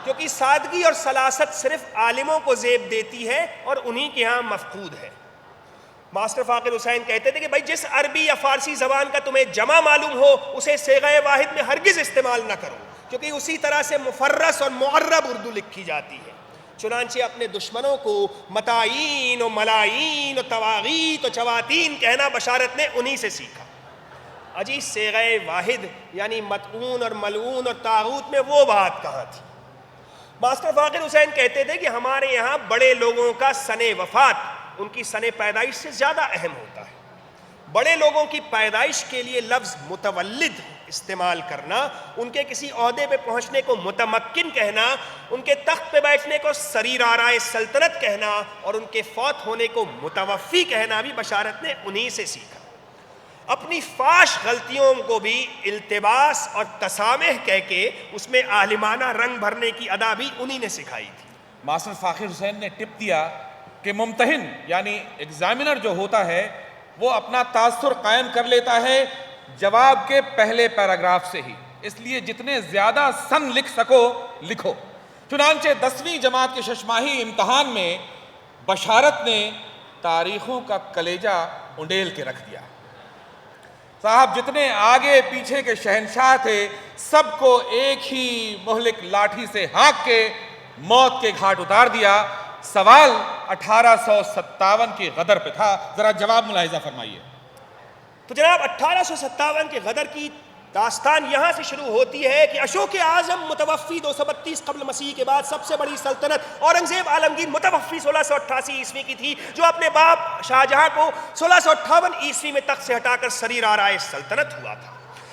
کیونکہ سادگی اور سلاست صرف عالموں کو زیب دیتی ہے اور انہی کے ہاں مفقود ہے۔ ماسٹر فاخر حسین کہتے تھے کہ بھائی جس عربی یا فارسی زبان کا تمہیں جمع معلوم ہو اسے صیغہ واحد میں ہرگز استعمال نہ کرو، کیونکہ اسی طرح سے مفرس اور معرب اردو لکھی جاتی ہے۔ چنانچہ اپنے دشمنوں کو متائین و ملائین و تواغیت و چواتین کہنا بشارت نے انہی سے سیکھا۔ اجی صیغہ واحد یعنی مطعون اور ملعون اور طاغوت میں وہ بات کہاں تھی؟ ماسٹر فاخر حسین کہتے تھے کہ ہمارے یہاں بڑے لوگوں کا سن وفات ان کی سن پیدائش سے زیادہ اہم ہوتا ہے۔ بڑے لوگوں کی پیدائش کے لیے لفظ متولد استعمال کرنا، ان کے کسی عہدے پہ پہنچنے کو متمکن کہنا، ان کے تخت پہ بیٹھنے کو سریر آرائے سلطنت کہنا اور ان کے فوت ہونے کو متوفی کہنا بھی بشارت نے انہی سے سیکھا۔ اپنی فاش غلطیوں کو بھی التباس اور تسامح کہہ کے اس میں عالمانہ رنگ بھرنے کی ادا بھی انہی نے سکھائی تھی۔ ماسٹر فاخر حسین نے ٹپ دیا کہ ممتحن یعنی ایگزامینر جو ہوتا ہے وہ اپنا تاثر قائم کر لیتا ہے جواب کے پہلے پیراگراف سے ہی، اس لیے جتنے زیادہ سن لکھ سکو لکھو۔ چنانچہ 10ویں جماعت کے ششماہی امتحان میں بشارت نے تاریخوں کا کلیجہ انڈیل کے رکھ دیا۔ صاحب جتنے آگے پیچھے کے شہنشاہ تھے سب کو ایک ہی مہلک لاٹھی سے ہانک کے موت کے گھاٹ اتار دیا۔ سوال 1857 کی غدر پہ تھا، ذرا جواب ملاحظہ فرمائیے۔ تو جناب 1857 کے غدر کی داستان یہاں سے شروع ہوتی ہے کہ اشوک اعظم متوفی 232 قبل مسیح کے بعد سب سے بڑی سلطنت اورنگزیب عالمگیر متوفی 1688 عیسوی کی تھی، جو اپنے باپ شاہجہاں کو 1658 عیسوی میں تخت سے ہٹا کر سریر آرائے سلطنت ہوا تھا۔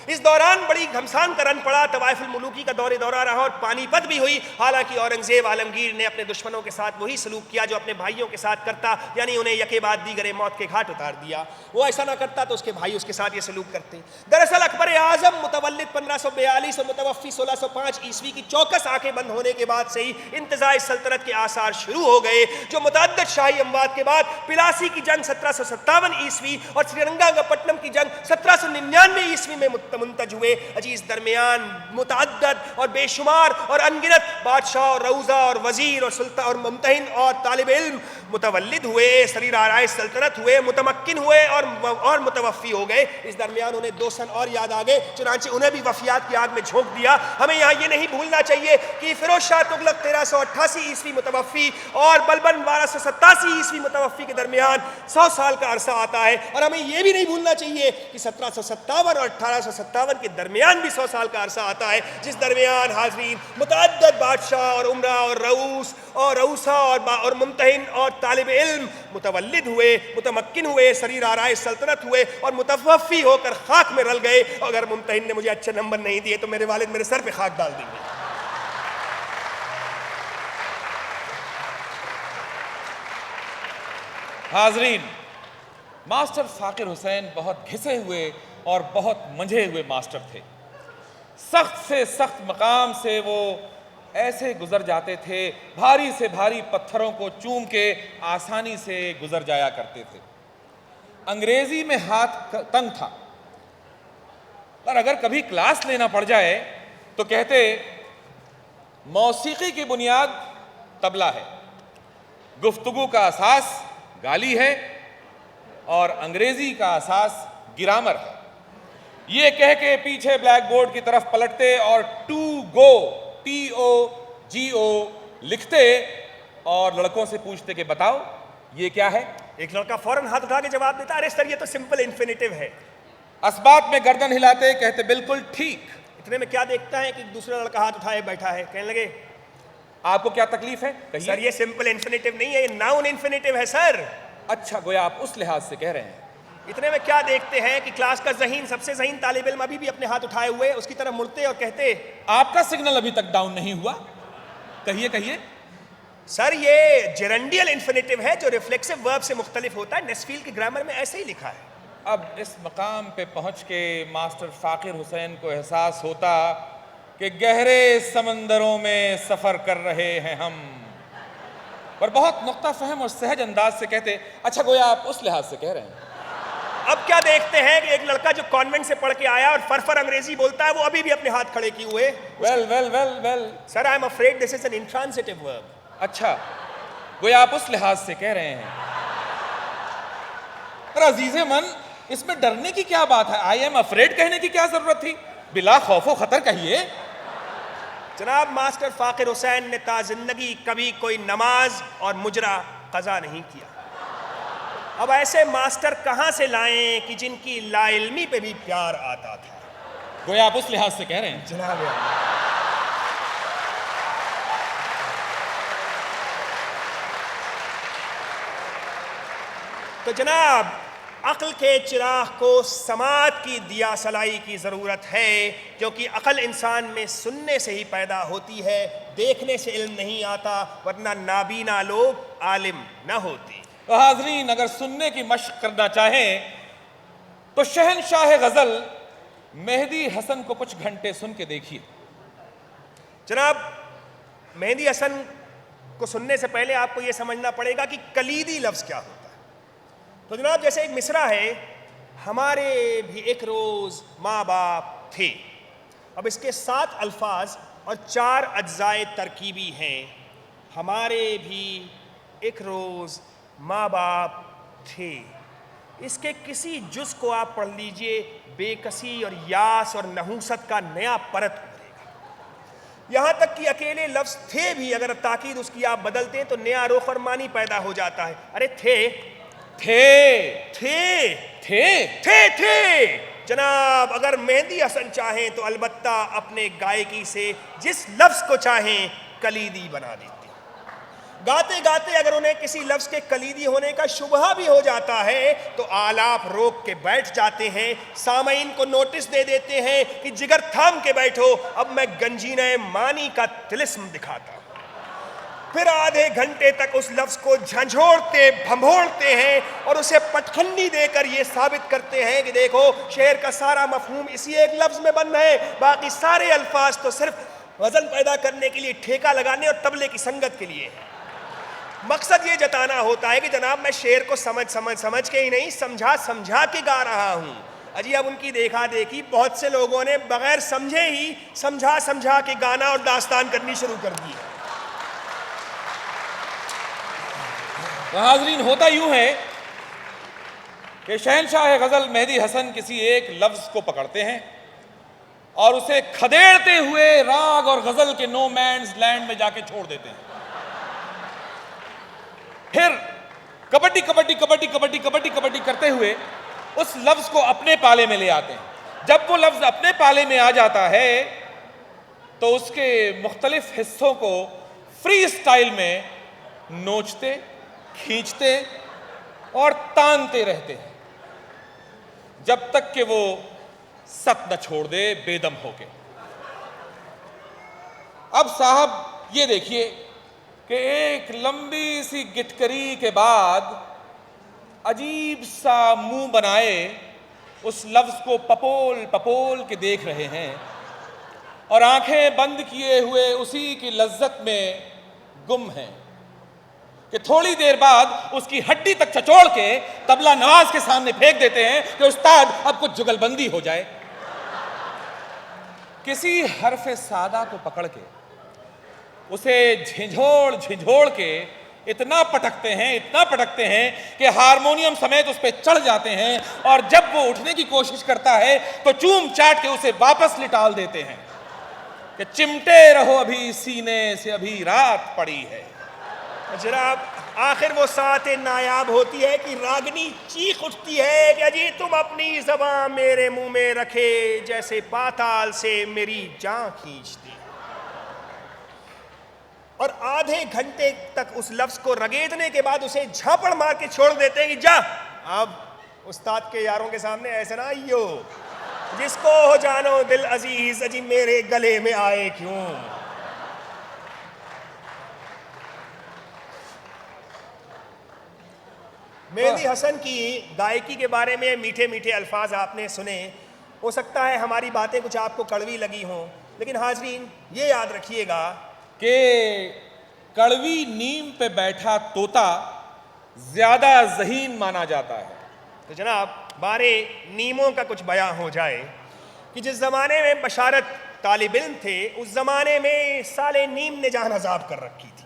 اس دوران بڑی گھمسان کا رن پڑا، طوائف الملوکی کا دورہ رہا اور پانی پت بھی ہوئی۔ حالانکہ اورنگزیب عالمگیر نے اپنے دشمنوں کے ساتھ وہی سلوک کیا جو اپنے بھائیوں کے ساتھ کرتا، یعنی انہیں یکے بعد دیگرے موت کے گھاٹ اتار دیا۔ وہ ایسا نہ کرتا تو اس کے بھائی اس کے ساتھ یہ سلوک کرتے۔ دراصل اکبر اعظم متولد 1542 اور متوفی 1605 عیسوی کی چوکس آنکھیں بند ہونے کے بعد سے ہی انتزاع سلطنت کے آثار شروع ہو گئے، جو متعدد شاہی اموات کے بعد پلاسی کی جنگ 1757 عیسوی اور سری رنگا پٹنم کی جنگ 1799 عیسوی میں منتج ہوئے۔ عزیز درمیان متعدد اور بے شمار اور انگنت بادشاہ اور روزہ اور وزیر اور سلطان اور ممتحن اور طالب علم متولد ہوئے، سریر آرائے سلطنت ہوئے، متمکن ہوئے اور متوفی ہو گئے۔ اس درمیان انہیں 2 سن اور یاد آ گئے، چنانچہ انہیں بھی وفیات کی آگ میں جھونک دیا۔ ہمیں یہاں یہ نہیں بھولنا چاہیے کہ فیروز شاہ تغلق 1388 عیسوی متوفی اور بلبن 1287 عیسوی متوفی کے درمیان 100 سال کا عرصہ آتا ہے، اور ہمیں یہ بھی نہیں بھولنا چاہیے کہ 1757 اور 1857 کے درمیان بھی 100 سال کا عرصہ آتا ہے، جس درمیان حاضرین متعدد بادشاہ اور عمرہ اور رؤوس اور روسا اور ممتحن اور طالب علم متولد ہوئے، متمکن ہوئے، سریر آرائے سلطنت ہوئے اور متوفی ہو کر خاک میں رل گئے۔ اگر ممتحن نے مجھے اچھے نمبر نہیں دیے تو میرے والد میرے سر پہ خاک ڈال دیں گے۔ حاضرین، ماسٹر فاخر حسین بہت گھسے ہوئے اور بہت منجھے ہوئے ماسٹر تھے۔ سخت سے سخت مقام سے وہ ایسے گزر جاتے تھے، بھاری سے بھاری پتھروں کو چوم کے آسانی سے گزر جایا کرتے تھے۔ انگریزی میں ہاتھ تنگ تھا، پر اگر کبھی کلاس لینا پڑ جائے تو کہتے موسیقی کی بنیاد طبلہ ہے، گفتگو کا اساس گالی ہے اور انگریزی کا اساس گرامر ہے۔ یہ کہہ کے پیچھے بلیک بورڈ کی طرف پلٹتے اور ٹو گو TOGO لکھتے اور لڑکوں سے پوچھتے کہ بتاؤ یہ کیا ہے؟ ایک لڑکا فوراً ہاتھ اٹھا کے جواب دیتا، ارے سر یہ تو سمپل انفینیٹیو ہے۔ اسبات میں گردن ہلاتے کہتے بالکل ٹھیک۔ اتنے میں کیا دیکھتا ہے کہ دوسرا لڑکا ہاتھ اٹھائے بیٹھا ہے، کہنے لگے آپ کو کیا تکلیف ہے؟ سر یہ سمپل انفینیٹیو نہیں ہے، یہ ناؤن انفینیٹیو ہے سر۔ اچھا، گویا آپ اس لحاظ سے کہہ رہے ہیں۔ اتنے میں کیا دیکھتے ہیں کہ کلاس کا ذہین سب سے ذہین طالب علم ابھی بھی اپنے ہاتھ اٹھائے ہوئے اس کی طرف مڑتے اور کہتے آپ کا سگنل ابھی تک ڈاؤن نہیں ہوا، کہیے۔ سر یہ جرنڈیل انفینیٹیو ہے جو ریفلیکسو ورب سے مختلف ہوتا ہے، نیسفیل کی گرامر میں ایسے ہی لکھا ہے۔ اب اس مقام پہ پہنچ کے ماسٹر فاقر حسین کو احساس ہوتا کہ گہرے سمندروں میں سفر کر رہے ہیں ہم، پر بہت نقطہ فہم اور سہج انداز سے کہتے اچھا گویا آپ اس لحاظ سے کہہ رہے ہیں۔ اب کیا دیکھتے ہیں کہ ایک لڑکا جو کانوینٹ سے پڑھ کے آیا اور فرفر انگریزی بولتا ہے وہ ابھی بھی اپنے ہاتھ کھڑے کیے ہوئے۔ Well sir I am afraid this is an intransitive verb. اچھا گویا آپ اس لحاظ سے کہہ رہے ہیں۔ پر عزیز من اس میں ڈرنے کی کیا بات ہے؟ آئی ایم افریڈ کہنے کی کیا ضرورت تھی؟ بلا خوف و خطر کہیے۔ جناب ماسٹر فاقر حسین نے تا زندگی کبھی کوئی نماز اور مجرا قضا نہیں کیا۔ اب ایسے ماسٹر کہاں سے لائیں کہ جن کی لا علمی پہ بھی پیار آتا تھا؟ گویا آپ اس لحاظ سے کہہ رہے ہیں۔ جناب تو جناب عقل کے چراغ کو سماعت کی دیا سلائی کی ضرورت ہے، کیونکہ عقل انسان میں سننے سے ہی پیدا ہوتی ہے، دیکھنے سے علم نہیں آتا، ورنہ نابینا لوگ عالم نہ ہوتے۔ تو حاضرین اگر سننے کی مشق کرنا چاہیں تو شہنشاہ غزل مہدی حسن کو کچھ گھنٹے سن کے دیکھیے۔ جناب مہدی حسن کو سننے سے پہلے آپ کو یہ سمجھنا پڑے گا کہ کلیدی لفظ کیا ہوتا ہے۔ تو جناب جیسے ایک مصرع ہے، ہمارے بھی ایک روز ماں باپ تھے، اب اس کے 7 الفاظ اور 4 اجزائے ترکیبی ہیں۔ ہمارے بھی ایک روز ماں باپ تھے، اس کے کسی جز کو آپ پڑھ لیجئے، بے کسی اور یاس اور نحوست کا نیا پرت ابھرے گا۔ یہاں تک کہ اکیلے لفظ تھے بھی اگر تاکید اس کی آپ بدلتے ہیں تو نیا رخ اور معنی پیدا ہو جاتا ہے۔ ارے تھے جناب اگر مہدی حسن چاہیں تو البتہ اپنے گائیکی سے جس لفظ کو چاہیں کلیدی بنا دیتے۔ گاتے گاتے اگر انہیں کسی لفظ کے کلیدی ہونے کا شبہ بھی ہو جاتا ہے تو آلاپ روک کے بیٹھ جاتے ہیں، سامعین کو نوٹس دے دیتے ہیں کہ جگر تھام کے بیٹھو، اب میں گنجینہ معنی کا طلسم دکھاتا ہوں۔ پھر آدھے گھنٹے تک اس لفظ کو جھنجھوڑتے بھنبھوڑتے ہیں اور اسے پٹخنی دے کر یہ ثابت کرتے ہیں کہ دیکھو شعر کا سارا مفہوم اسی ایک لفظ میں بند ہے، باقی سارے الفاظ تو صرف وزن پیدا کرنے کے لیے، ٹھیکہ لگانے اور طبلے کی سنگت کے لیے ہے۔ مقصد یہ جتانا ہوتا ہے کہ جناب میں شعر کو سمجھ کے ہی نہیں، سمجھا کے گا رہا ہوں۔ اجی اب ان کی دیکھا دیکھی بہت سے لوگوں نے بغیر سمجھے ہی سمجھا کے گانا اور داستان کرنی شروع کر دی۔ حاضرین ہوتا یوں ہے کہ شہنشاہ غزل مہدی حسن کسی ایک لفظ کو پکڑتے ہیں اور اسے کھدیڑتے ہوئے راگ اور غزل کے نو مینز لینڈ میں جا کے چھوڑ دیتے ہیں۔ پھر کبڈی کرتے ہوئے اس لفظ کو اپنے پالے میں لے آتے ہیں۔ جب وہ لفظ اپنے پالے میں آ جاتا ہے تو اس کے مختلف حصوں کو فری سٹائل میں نوچتے، کھینچتے اور تانتے رہتے ہیں جب تک کہ وہ ست نہ چھوڑ دے بے دم ہو کے۔ اب صاحب یہ دیکھیے کہ ایک لمبی سی گٹکری کے بعد عجیب سا منہ بنائے اس لفظ کو پپول کے دیکھ رہے ہیں اور آنکھیں بند کیے ہوئے اسی کی لذت میں گم ہیں کہ تھوڑی دیر بعد اس کی ہڈی تک چچوڑ کے طبلہ نواز کے سامنے پھینک دیتے ہیں کہ استاد اب کچھ جگل بندی ہو جائے. کسی حرف سادہ کو پکڑ کے اسے جھنجھوڑ کے اتنا پٹکتے ہیں کہ ہارمونیم سمیت اس پہ چڑھ جاتے ہیں, اور جب وہ اٹھنے کی کوشش کرتا ہے تو چوم چاٹ کے اسے واپس لٹال دیتے ہیں کہ چمٹے رہو ابھی سینے سے ابھی رات پڑی ہے. جناب آخر وہ ساتھ نایاب ہوتی ہے کہ راگنی چیخ اٹھتی ہے کہ اجی تم اپنی زبان میرے منہ میں رکھے جیسے پاتال سے میری جان کھینچتی, اور آدھے گھنٹے تک اس لفظ کو رگیدنے کے بعد اسے جھاپڑ مار کے چھوڑ دیتے ہیں کہ جا اب استاد کے یاروں کے سامنے ایسے نہ آئیو, جس کو ہو جانو دل عزیز اجی میرے گلے میں آئے کیوں. مہندی حسن کی گائیکی کے بارے میں میٹھے میٹھے الفاظ آپ نے سنے, ہو سکتا ہے ہماری باتیں کچھ آپ کو کڑوی لگی ہوں, لیکن حاضرین یہ یاد رکھیے گا کہ کڑوی نیم پہ بیٹھا طوطا زیادہ ذہین مانا جاتا ہے. تو جناب بارے نیموں کا کچھ بیان ہو جائے کہ جس زمانے میں بشارت طالب علم تھے اس زمانے میں سال نیم نے جان عذاب کر رکھی تھی.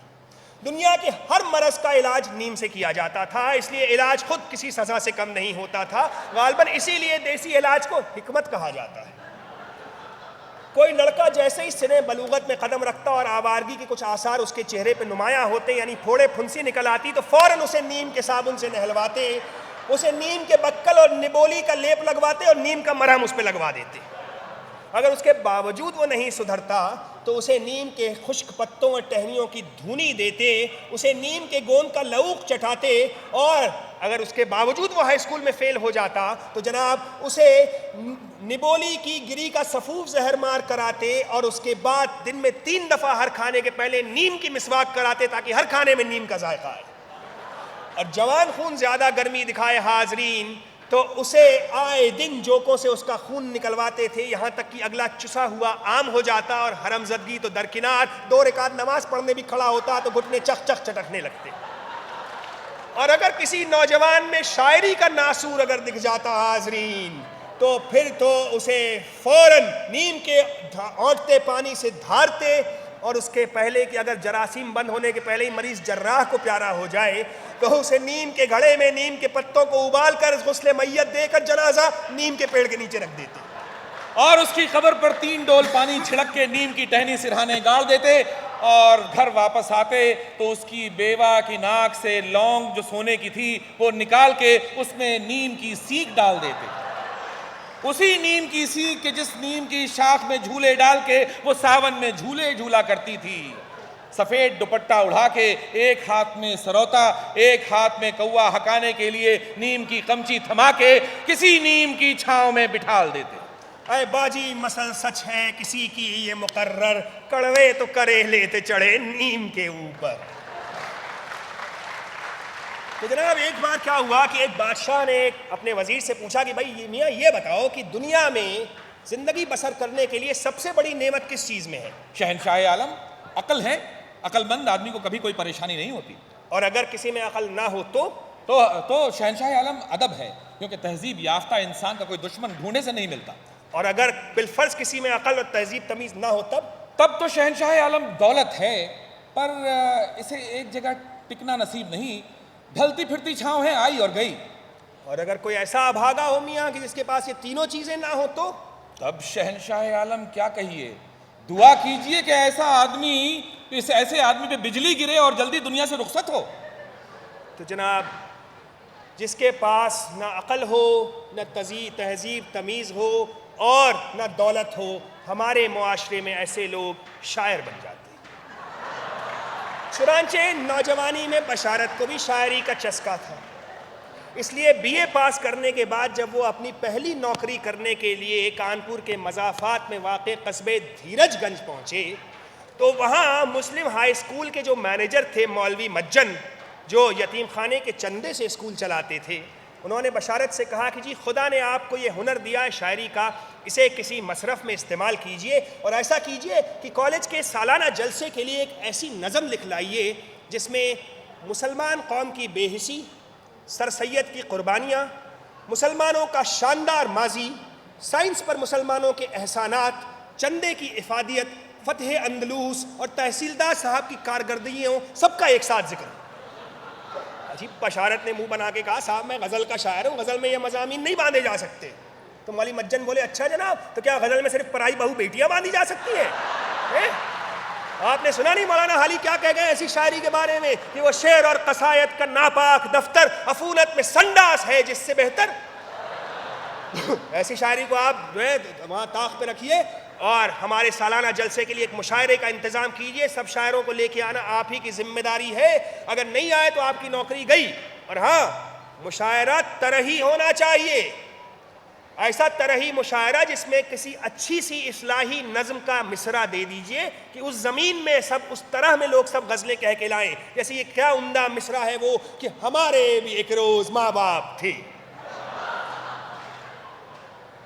دنیا کے ہر مرض کا علاج نیم سے کیا جاتا تھا, اس لیے علاج خود کسی سزا سے کم نہیں ہوتا تھا. غالباً اسی لیے دیسی علاج کو حکمت کہا جاتا ہے. کوئی لڑکا جیسے ہی سن بلوغت میں قدم رکھتا اور آوارگی کے کچھ آثار اس کے چہرے پہ نمایاں ہوتے, یعنی پھوڑے پھنسی نکل آتی, تو فوراً اسے نیم کے صابن سے نہلواتے, اسے نیم کے بکل اور نبولی کا لیپ لگواتے اور نیم کا مرہم اس پہ لگوا دیتے. اگر اس کے باوجود وہ نہیں سدھرتا تو اسے نیم کے خشک پتوں اور ٹہنیوں کی دھونی دیتے, اسے نیم کے گوند کا لعوق چٹاتے, اور اگر اس کے باوجود وہ ہائی اسکول میں فیل ہو جاتا تو جناب اسے نبولی کی گری کا سفوف زہر مار کراتے, اور اس کے بعد دن میں 3 دفعہ ہر کھانے کے پہلے نیم کی مسواک کراتے تاکہ ہر کھانے میں نیم کا ذائقہ آئے. اور جوان خون زیادہ گرمی دکھائے حاضرین تو اسے آئے دن جوکوں سے اس کا خون نکلواتے تھے, یہاں تک کہ اگلا چسا ہوا عام ہو جاتا, اور حرم زدگی تو درکنار, 2 رکعت نماز پڑھنے بھی کھڑا ہوتا تو گھٹنے چخ چخ چٹکنے لگتے. اور اگر کسی نوجوان میں شاعری کا ناسور اگر دکھ جاتا حاضرین تو پھر تو اسے فوراً نیم کے اونٹتے پانی سے دھارتے, اور اس کے پہلے کہ اگر جراثیم بند ہونے کے پہلے ہی مریض جراح کو پیارا ہو جائے تو اسے نیم کے گھڑے میں نیم کے پتوں کو ابال کر غسل میت دے کر جنازہ نیم کے پیڑ کے نیچے رکھ دیتے, اور اس کی قبر پر 3 ڈول پانی چھڑک کے نیم کی ٹہنی سرہانے گاڑ دیتے, اور گھر واپس آتے تو اس کی بیوہ کی ناک سے لونگ جو سونے کی تھی وہ نکال کے اس میں نیم کی سیک ڈال دیتے, اسی نیم کی سیک کے جس نیم کی شاخ میں جھولے ڈال کے وہ ساون میں جھولے جھولا کرتی تھی. سفید دوپٹہ اڑا کے ایک ہاتھ میں سروتا ایک ہاتھ میں کوا ہکانے کے لیے نیم کی قمچی تھما کے کسی نیم کی چھاؤں میں بٹھال دیتے. اے باجی مسل سچ ہے کسی کی یہ مقرر, کڑوے تو کرے لیتے چڑھے نیم کے اوپر. تو جناب ایک بار کیا ہوا کہ ایک بادشاہ نے اپنے وزیر سے پوچھا کہ بھائی میاں یہ بتاؤ کہ دنیا میں زندگی بسر کرنے کے لیے سب سے بڑی نعمت کس چیز میں ہے؟ شہنشاہ عالم عقل ہے, عقل مند آدمی کو کبھی کوئی پریشانی نہیں ہوتی. اور اگر کسی میں عقل نہ ہو تو شہنشاہ عالم ادب ہے, کیونکہ تہذیب یافتہ انسان کا کوئی دشمن ڈھونڈے سے نہیں ملتا. اور اگر بالفرض کسی میں عقل اور تہذیب تمیز نہ ہو تب تو شہنشاہ عالم دولت ہے, پر اسے ایک جگہ ٹکنا نصیب نہیں, ڈھلتی پھرتی چھاؤں ہے, آئی اور گئی. اور اگر کوئی ایسا ابھاگا ہو میاں کہ جس کے پاس یہ تینوں چیزیں نہ ہو تو تب شہنشاہ عالم کیا کہیے, دعا کیجئے کہ ایسے آدمی پہ بجلی گرے اور جلدی دنیا سے رخصت ہو. تو جناب جس کے پاس نہ عقل ہو نہ تہذیب تمیز ہو اور نہ دولت ہو, ہمارے معاشرے میں ایسے لوگ شاعر بن جاتے ہیں. چنانچہ نوجوانی میں بشارت کو بھی شاعری کا چسکا تھا, اس لیے بی اے پاس کرنے کے بعد جب وہ اپنی پہلی نوکری کرنے کے لیے کانپور کے مضافات میں واقع قصبے دھیرج گنج پہنچے تو وہاں مسلم ہائی اسکول کے جو مینیجر تھے مولوی مجن, جو یتیم خانے کے چندے سے اسکول چلاتے تھے, انہوں نے بشارت سے کہا کہ جی خدا نے آپ کو یہ ہنر دیا ہے شاعری کا، اسے کسی مصرف میں استعمال کیجئے، اور ایسا کیجئے کہ کالج کے سالانہ جلسے کے لیے ایک ایسی نظم لکھ لائیے جس میں مسلمان قوم کی بے حسی، سر سید کی قربانیاں، مسلمانوں کا شاندار ماضی، سائنس پر مسلمانوں کے احسانات، چندے کی افادیت، فتح اندلس اور تحصیلدار صاحب کی کارکردگیوں، سب کا ایک ساتھ ذکر۔ عجیب بشارت نے منہ بنا کے کہا صاحب میں غزل کا شاعر ہوں، غزل میں یہ مضامین نہیں باندھے جا سکتے۔ تو مولی مجن بولے اچھا جناب، تو کیا غزل میں صرف پرائی بہو بیٹیاں باندھی جا سکتی ہیں؟ آپ نے سنا نہیں مولانا حالی کیا کہہ گئے ایسی شاعری کے بارے میں کہ وہ شعر اور قصائد کا ناپاک دفتر عفونت میں سنڈاس ہے جس سے بہتر۔ ایسی شاعری کو آپ جو ہے وہاں طاق پہ رکھیے اور ہمارے سالانہ جلسے کے لیے ایک مشاعرے کا انتظام کیجئے، سب شاعروں کو لے کے آنا آپ ہی کی ذمہ داری ہے، اگر نہیں آئے تو آپ کی نوکری گئی۔ اور ہاں، مشاعرہ طرحی ہونا چاہیے، ایسا طرحی مشاعرہ جس میں کسی اچھی سی اصلاحی نظم کا مصرع دے دیجئے کہ اس زمین میں سب اس طرح میں لوگ سب غزلیں کہہ کے لائیں، جیسے یہ کیا عمدہ مصرع ہے وہ کہ ہمارے بھی ایک روز ماں باپ تھے۔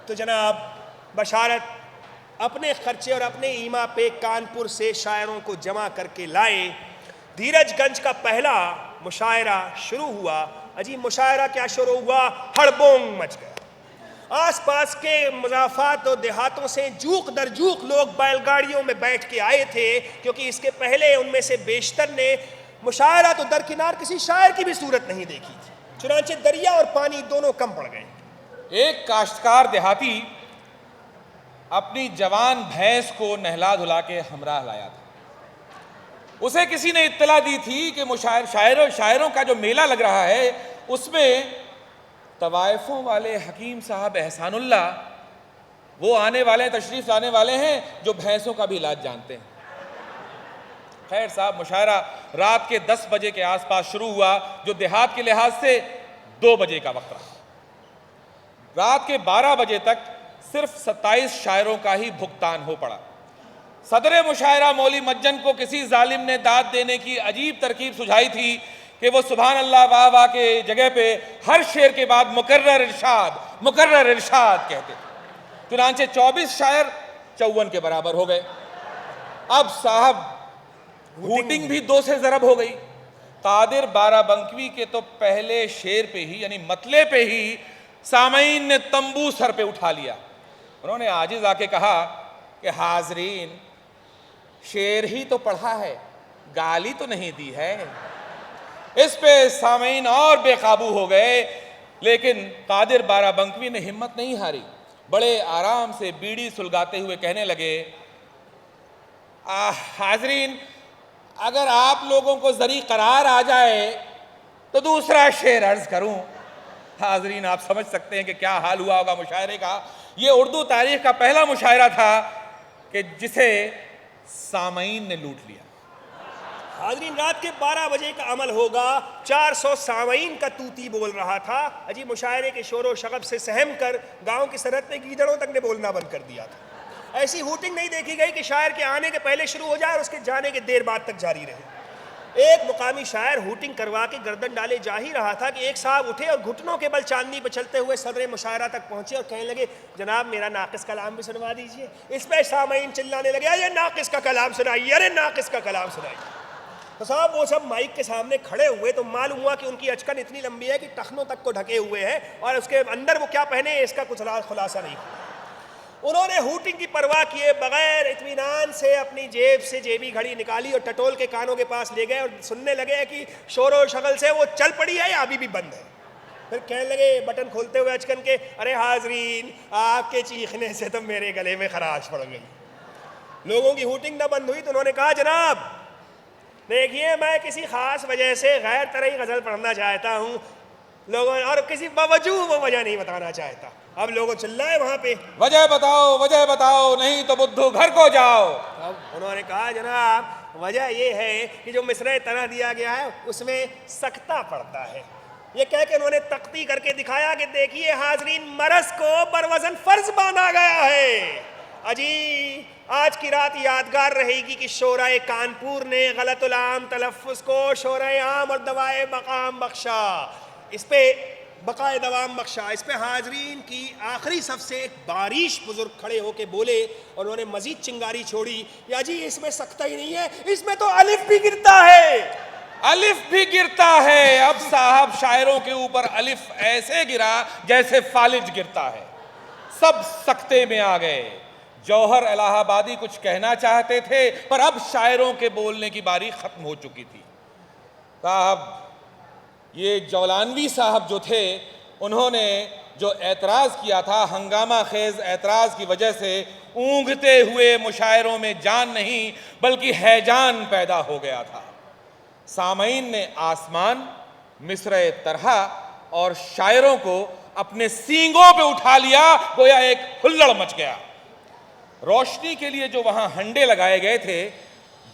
تو جناب بشارت اپنے خرچے اور اپنے ایما پہ کانپور سے شاعروں کو جمع کر کے لائے۔ دھیرج گنج کا پہلا مشاعرہ شروع ہوا۔ عجیب مشاعرہ کیا شروع ہوا، ہڑبونگ مچ گیا۔ آس پاس کے مضافات و دیہاتوں سے جوق در جوق لوگ بیل گاڑیوں میں بیٹھ کے آئے تھے، کیونکہ اس کے پہلے ان میں سے بیشتر نے مشاعرہ تو درکنار کسی شاعر کی بھی صورت نہیں دیکھی تھی، چنانچہ دریا اور پانی دونوں کم پڑ گئے۔ ایک کاشتکار دیہاتی اپنی جوان بھینس کو نہلا دھلا کے ہمراہ لایا تھا۔ اسے کسی نے اطلاع دی تھی کہ شاعروں کا جو میلہ لگ رہا ہے اس میں طوائفوں والے حکیم صاحب احسان اللہ وہ آنے والے ہیں، تشریف لانے والے ہیں جو بھینسوں کا بھی علاج جانتے ہیں۔ خیر صاحب، مشاعرہ رات کے 10 بجے کے آس پاس شروع ہوا، جو دیہات کے لحاظ سے 2 بجے کا وقت رہا۔ رات کے 12 بجے تک صرف 27 شاعروں کا ہی بھگتان ہو پڑا۔ صدر مشاعرہ مولی مجن کو کسی ظالم نے داد دینے کی عجیب ترکیب سجھائی تھی کہ وہ سبحان اللہ واہ واہ کے جگہ پہ ہر شعر کے بعد مکرر ارشاد کہتے تھے۔ چنانچہ 24 شاعر 54 کے برابر ہو گئے۔ اب صاحب ہوٹنگ بھی 2 سے ضرب ہو گئی۔ قادر بارہ بنکوی کے تو پہلے شعر پہ ہی یعنی مطلع پہ ہی سامعین نے تمبو سر پہ اٹھا لیا۔ انہوں نے عاجز آ کے کہا کہ حاضرین، شعر ہی تو پڑھا ہے، گالی تو نہیں دی ہے۔ اس پہ سامعین اور بے قابو ہو گئے، لیکن قادر بارہ بنکوی نے ہمت نہیں ہاری، بڑے آرام سے بیڑی سلگاتے ہوئے کہنے لگے، حاضرین، اگر آپ لوگوں کو ذری قرار آ جائے تو دوسرا شعر عرض کروں۔ حاضرین، آپ سمجھ سکتے ہیں کہ کیا حال ہوا ہوگا مشاعرے کا۔ یہ اردو تاریخ کا پہلا مشاعرہ تھا کہ جسے سامعین نے لوٹ لیا۔ حاضرین، رات کے 12 بجے کا عمل ہوگا، 400 سامعین کا توتی بول رہا تھا۔ عجیب مشاعرے کے شور و شغب سے سہم کر گاؤں کی سرحد پہ گیدڑوں تک نے بولنا بند کر دیا تھا۔ ایسی ہوٹنگ نہیں دیکھی گئی کہ شاعر کے آنے کے پہلے شروع ہو جائے اور اس کے جانے کے دیر بعد تک جاری رہے۔ ایک مقامی شاعر ہوٹنگ کروا کے گردن ڈالے جا ہی رہا تھا کہ ایک صاحب اٹھے اور گھٹنوں کے بل چاندنی پہ چلتے ہوئے صدر مشاعرہ تک پہنچے اور کہنے لگے، جناب میرا ناقص کلام بھی سنوا دیجئے۔ اس پہ سامعین چلانے لگے، ارے ناقص کا کلام سنائیے، ارے ناقص کا کلام سنائیے۔ تو صاحب وہ سب مائک کے سامنے کھڑے ہوئے تو معلوم ہوا کہ ان کی اچکن اتنی لمبی ہے کہ ٹخنوں تک کو ڈھکے ہوئے ہیں اور اس کے اندر وہ کیا پہنے اس کا کچھ خلاصہ نہیں۔ انہوں نے ہوٹنگ کی پرواہ کیے بغیر اطمینان سے اپنی جیب سے جیبی گھڑی نکالی اور ٹٹول کے کانوں کے پاس لے گئے اور سننے لگے کہ شور و شغل سے وہ چل پڑی ہے یا ابھی بھی بند ہے۔ پھر کہنے لگے بٹن کھولتے ہوئے اچکن کے، ارے حاضرین، آپ کے چیخنے سے تو میرے گلے میں خراش پڑ گئی۔ لوگوں کی ہوٹنگ نہ بند ہوئی تو انہوں نے کہا، جناب دیکھیے، میں کسی خاص وجہ سے غیر طرحی غزل پڑھنا چاہتا ہوں، لوگوں اور کسی باوجود وہ وجہ نہیں بتانا چاہتا۔ اب لوگوں چلائے وہاں پہ، وجہ بتاؤ نہیں تو بدھو گھر کو جاؤ۔ اب انہوں نے کہا، جناب وجہ یہ ہے کہ جو مصرع طرح دیا گیا ہے اس میں سکتہ پڑتا ہے۔ یہ کہہ کے انہوں نے تختی کر کے دکھایا کہ دیکھیے حاضرین، مرض کو بروزن فرض باندھا گیا ہے۔ اجی آج کی رات یادگار رہے گی کہ شورائے کانپور نے غلط العام تلفظ کو شورائے عام اور دوائے مقام بخشا۔ اس پہ بقائے دوام بخشا۔ اس پہ حاضرین کی آخری صف سے ایک باریش بزرگ کھڑے ہو کے بولے اور انہوں نے مزید چنگاری چھوڑی، یا جی اس میں سکتہ ہی نہیں ہے، اس میں تو الف بھی گرتا ہے۔ الف بھی گرتا ہے۔ اب صاحب شاعروں کے اوپر الف ایسے گرا جیسے فالج گرتا ہے، سب سکتے میں آ گئے۔ جوہر الہ آبادی کچھ کہنا چاہتے تھے پر اب شاعروں کے بولنے کی باری ختم ہو چکی تھی۔ صاحب یہ جولانوی صاحب جو تھے، انہوں نے جو اعتراض کیا تھا، ہنگامہ خیز اعتراض کی وجہ سے اونگھتے ہوئے مشاعروں میں جان نہیں بلکہ ہیجان پیدا ہو گیا تھا۔ سامعین نے آسمان، مصرع طرح اور شاعروں کو اپنے سینگوں پہ اٹھا لیا، گویا ایک ہلڑ مچ گیا۔ روشنی کے لیے جو وہاں ہنڈے لگائے گئے تھے،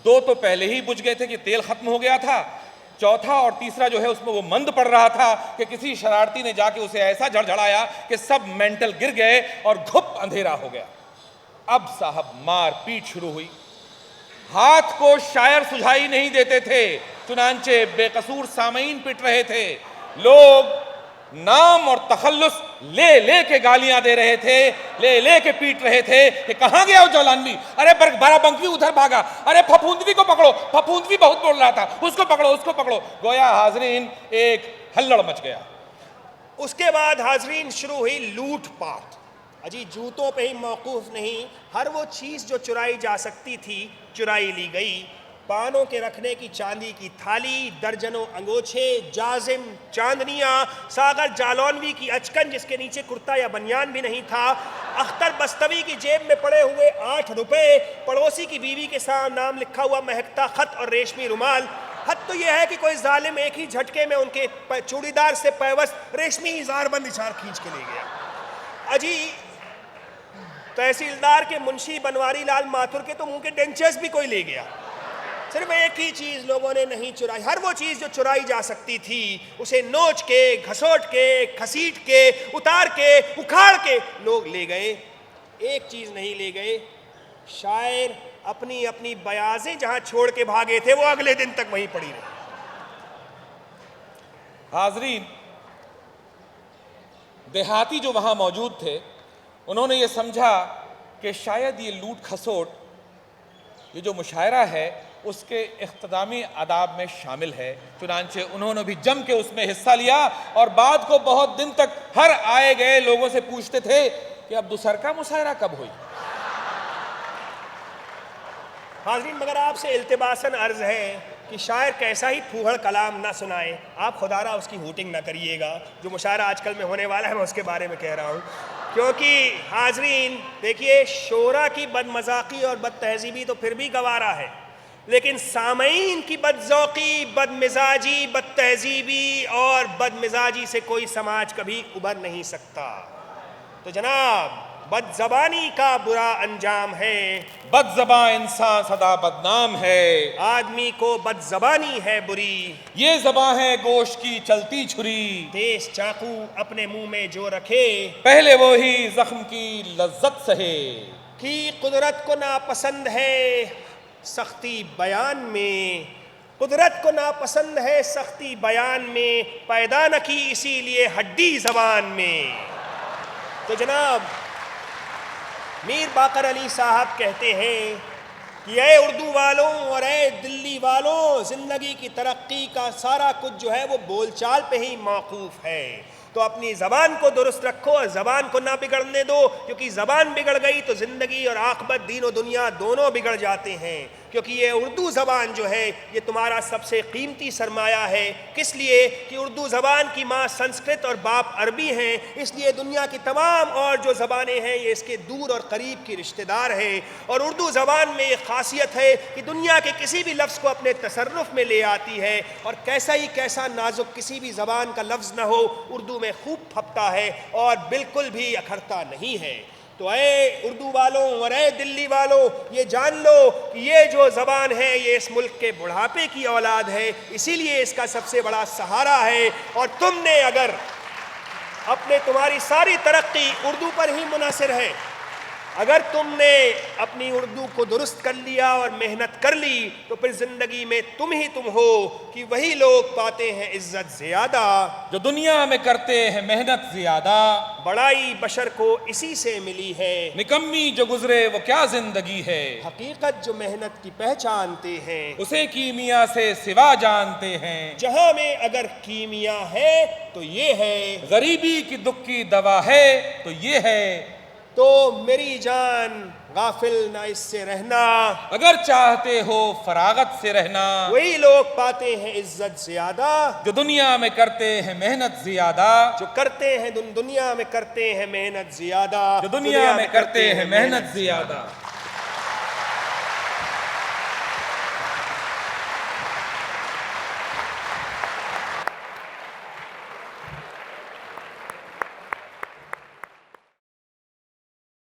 دو تو پہلے ہی بجھ گئے تھے کہ تیل ختم ہو گیا تھا، چوتھا اور تیسرا جو ہے اس میں وہ مند پڑ رہا تھا کہ کسی شرارتی نے جا کے اسے ایسا جھڑجھڑایا کہ سب مینٹل گر گئے اور گھپ اندھیرا ہو گیا۔ اب صاحب مار پیٹ شروع ہوئی۔ ہاتھ کو شاعر سجھائی نہیں دیتے تھے، چنانچہ بے قصور سامعین پٹ رہے تھے۔ لوگ نام اور تخلص لے لے کے گالیاں دے رہے تھے، لے لے کے پیٹ رہے تھے کہ کہاں گیا وہ جولانوی، ارے بارہ بنکوی ادھر بھاگا، ارے پھپھوندوی کو پکڑو، پھپھوندوی بہت بول رہا تھا، اس کو پکڑو، اس کو پکڑو۔ گویا حاضرین ایک ہلڑ مچ گیا۔ اس کے بعد حاضرین شروع ہوئی لوٹ پاٹ۔ اجی جوتوں پہ ہی موقوف نہیں، ہر وہ چیز جو چرائی جا سکتی تھی چرائی لی گئی۔ پانوں کے رکھنے کی چاندی کی تھالی، درجنوں انگوچھے، جازم، چاندنیاں، ساغر جالونوی کی اچکن جس کے نیچے کرتا یا بنیان بھی نہیں تھا، اختر بستوی کی جیب میں پڑے ہوئے 8 روپے، پڑوسی کی بیوی کے ساتھ نام لکھا ہوا مہکتا خط اور ریشمی رومال۔ حد تو یہ ہے کہ کوئی ظالم ایک ہی جھٹکے میں ان کے چوڑی دار سے پیوست ریشمی اظہار بند اشار کھینچ کے لے گیا۔ اجی تحصیلدار کے منشی بنواری لال ماتھر کے تو منہ کے ڈینچرز بھی کوئی لے گیا۔ صرف ایک ہی چیز لوگوں نے نہیں چرائی، ہر وہ چیز جو چرائی جا سکتی تھی اسے نوچ کے، گھسوٹ کے، کھسیٹ کے، اتار کے، اکھاڑ کے لوگ لے گئے۔ ایک چیز نہیں لے گئے، شاعر اپنی اپنی بیاضیں جہاں چھوڑ کے بھاگے تھے وہ اگلے دن تک وہیں پڑی رہی۔ حاضرین دیہاتی جو وہاں موجود تھے، انہوں نے یہ سمجھا کہ شاید یہ لوٹ کھسوٹ، یہ جو مشاعرہ ہے اس کے اختتامی آداب میں شامل ہے، چنانچہ انہوں نے بھی جم کے اس میں حصہ لیا اور بعد کو بہت دن تک ہر آئے گئے لوگوں سے پوچھتے تھے کہ اب دوسرا مشاعرہ کب ہوئی۔ حاضرین مگر آپ سے التباساً عرض ہے کہ شاعر کیسا ہی پھوہڑ کلام نہ سنائے، آپ خدا را اس کی ہوٹنگ نہ کریے گا۔ جو مشاعرہ آج کل میں ہونے والا ہے میں اس کے بارے میں کہہ رہا ہوں، کیونکہ حاضرین دیکھیے شعراء کی بد مذاقی اور بد تہذیبی تو پھر بھی گوارا ہے، لیکن سامعین کی بد ذوقی، بد مزاجی، بد تہذیبی اور بد مزاجی سے کوئی سماج کبھی ابھر نہیں سکتا۔ تو جناب بد زبانی کا برا انجام ہے، بد زباں انسان سدا بدنام ہے، آدمی کو بد زبانی ہے بری، یہ زباں ہے گوشت کی چلتی چھری، تیز چاقو اپنے منہ میں جو رکھے، پہلے وہی زخم کی لذت سہے، کی قدرت کو ناپسند ہے سختی بیان میں، قدرت کو ناپسند ہے سختی بیان میں، پیدا نہ کی اسی لیے ہڈی زبان میں۔ تو جناب میر باقر علی صاحب کہتے ہیں کہ اے اردو والوں اور اے دلی والوں، زندگی کی ترقی کا سارا کچھ جو ہے وہ بول چال پہ ہی موقوف ہے، تو اپنی زبان کو درست رکھو اور زبان کو نہ بگڑنے دو، کیونکہ زبان بگڑ گئی تو زندگی اور عاقبت دین و دنیا دونوں بگڑ جاتے ہیں، کیونکہ یہ اردو زبان جو ہے یہ تمہارا سب سے قیمتی سرمایہ ہے۔ کس لیے کہ اردو زبان کی ماں سنسکرت اور باپ عربی ہیں، اس لیے دنیا کی تمام اور جو زبانیں ہیں یہ اس کے دور اور قریب کی رشتہ دار ہیں، اور اردو زبان میں یہ خاصیت ہے کہ دنیا کے کسی بھی لفظ کو اپنے تصرف میں لے آتی ہے، اور کیسا نازک کسی بھی زبان کا لفظ نہ ہو اردو میں خوب پھپتا ہے اور بالکل بھی اکھڑتا نہیں ہے۔ تو اے اردو والوں اور اے دلی والوں، یہ جان لو کہ یہ جو زبان ہے یہ اس ملک کے بڑھاپے کی اولاد ہے، اسی لیے اس کا سب سے بڑا سہارا ہے، اور تم نے اگر تمہاری ساری ترقی اردو پر ہی منحصر ہے، اگر تم نے اپنی اردو کو درست کر لیا اور محنت کر لی تو پھر زندگی میں تم ہی تم ہو کہ وہی لوگ پاتے ہیں عزت زیادہ. جو دنیا میں کرتے ہیں محنت زیادہ. بڑائی بشر کو اسی سے ملی ہے. نکمی جو گزرے وہ کیا زندگی ہے. حقیقت جو محنت کی پہچانتے ہیں اسے کیمیا سے سوا جانتے ہیں. جہاں میں اگر کیمیا ہے تو یہ ہے. غریبی کی دکھ کی دوا ہے تو یہ ہے. تو میری جان غافل نہ اس سے رہنا. اگر چاہتے ہو فراغت سے رہنا. وہی لوگ پاتے ہیں عزت زیادہ جو دنیا میں کرتے ہیں محنت زیادہ. جو کرتے ہیں دنیا میں کرتے ہیں محنت زیادہ. جو دنیا میں کرتے ہیں محنت زیادہ.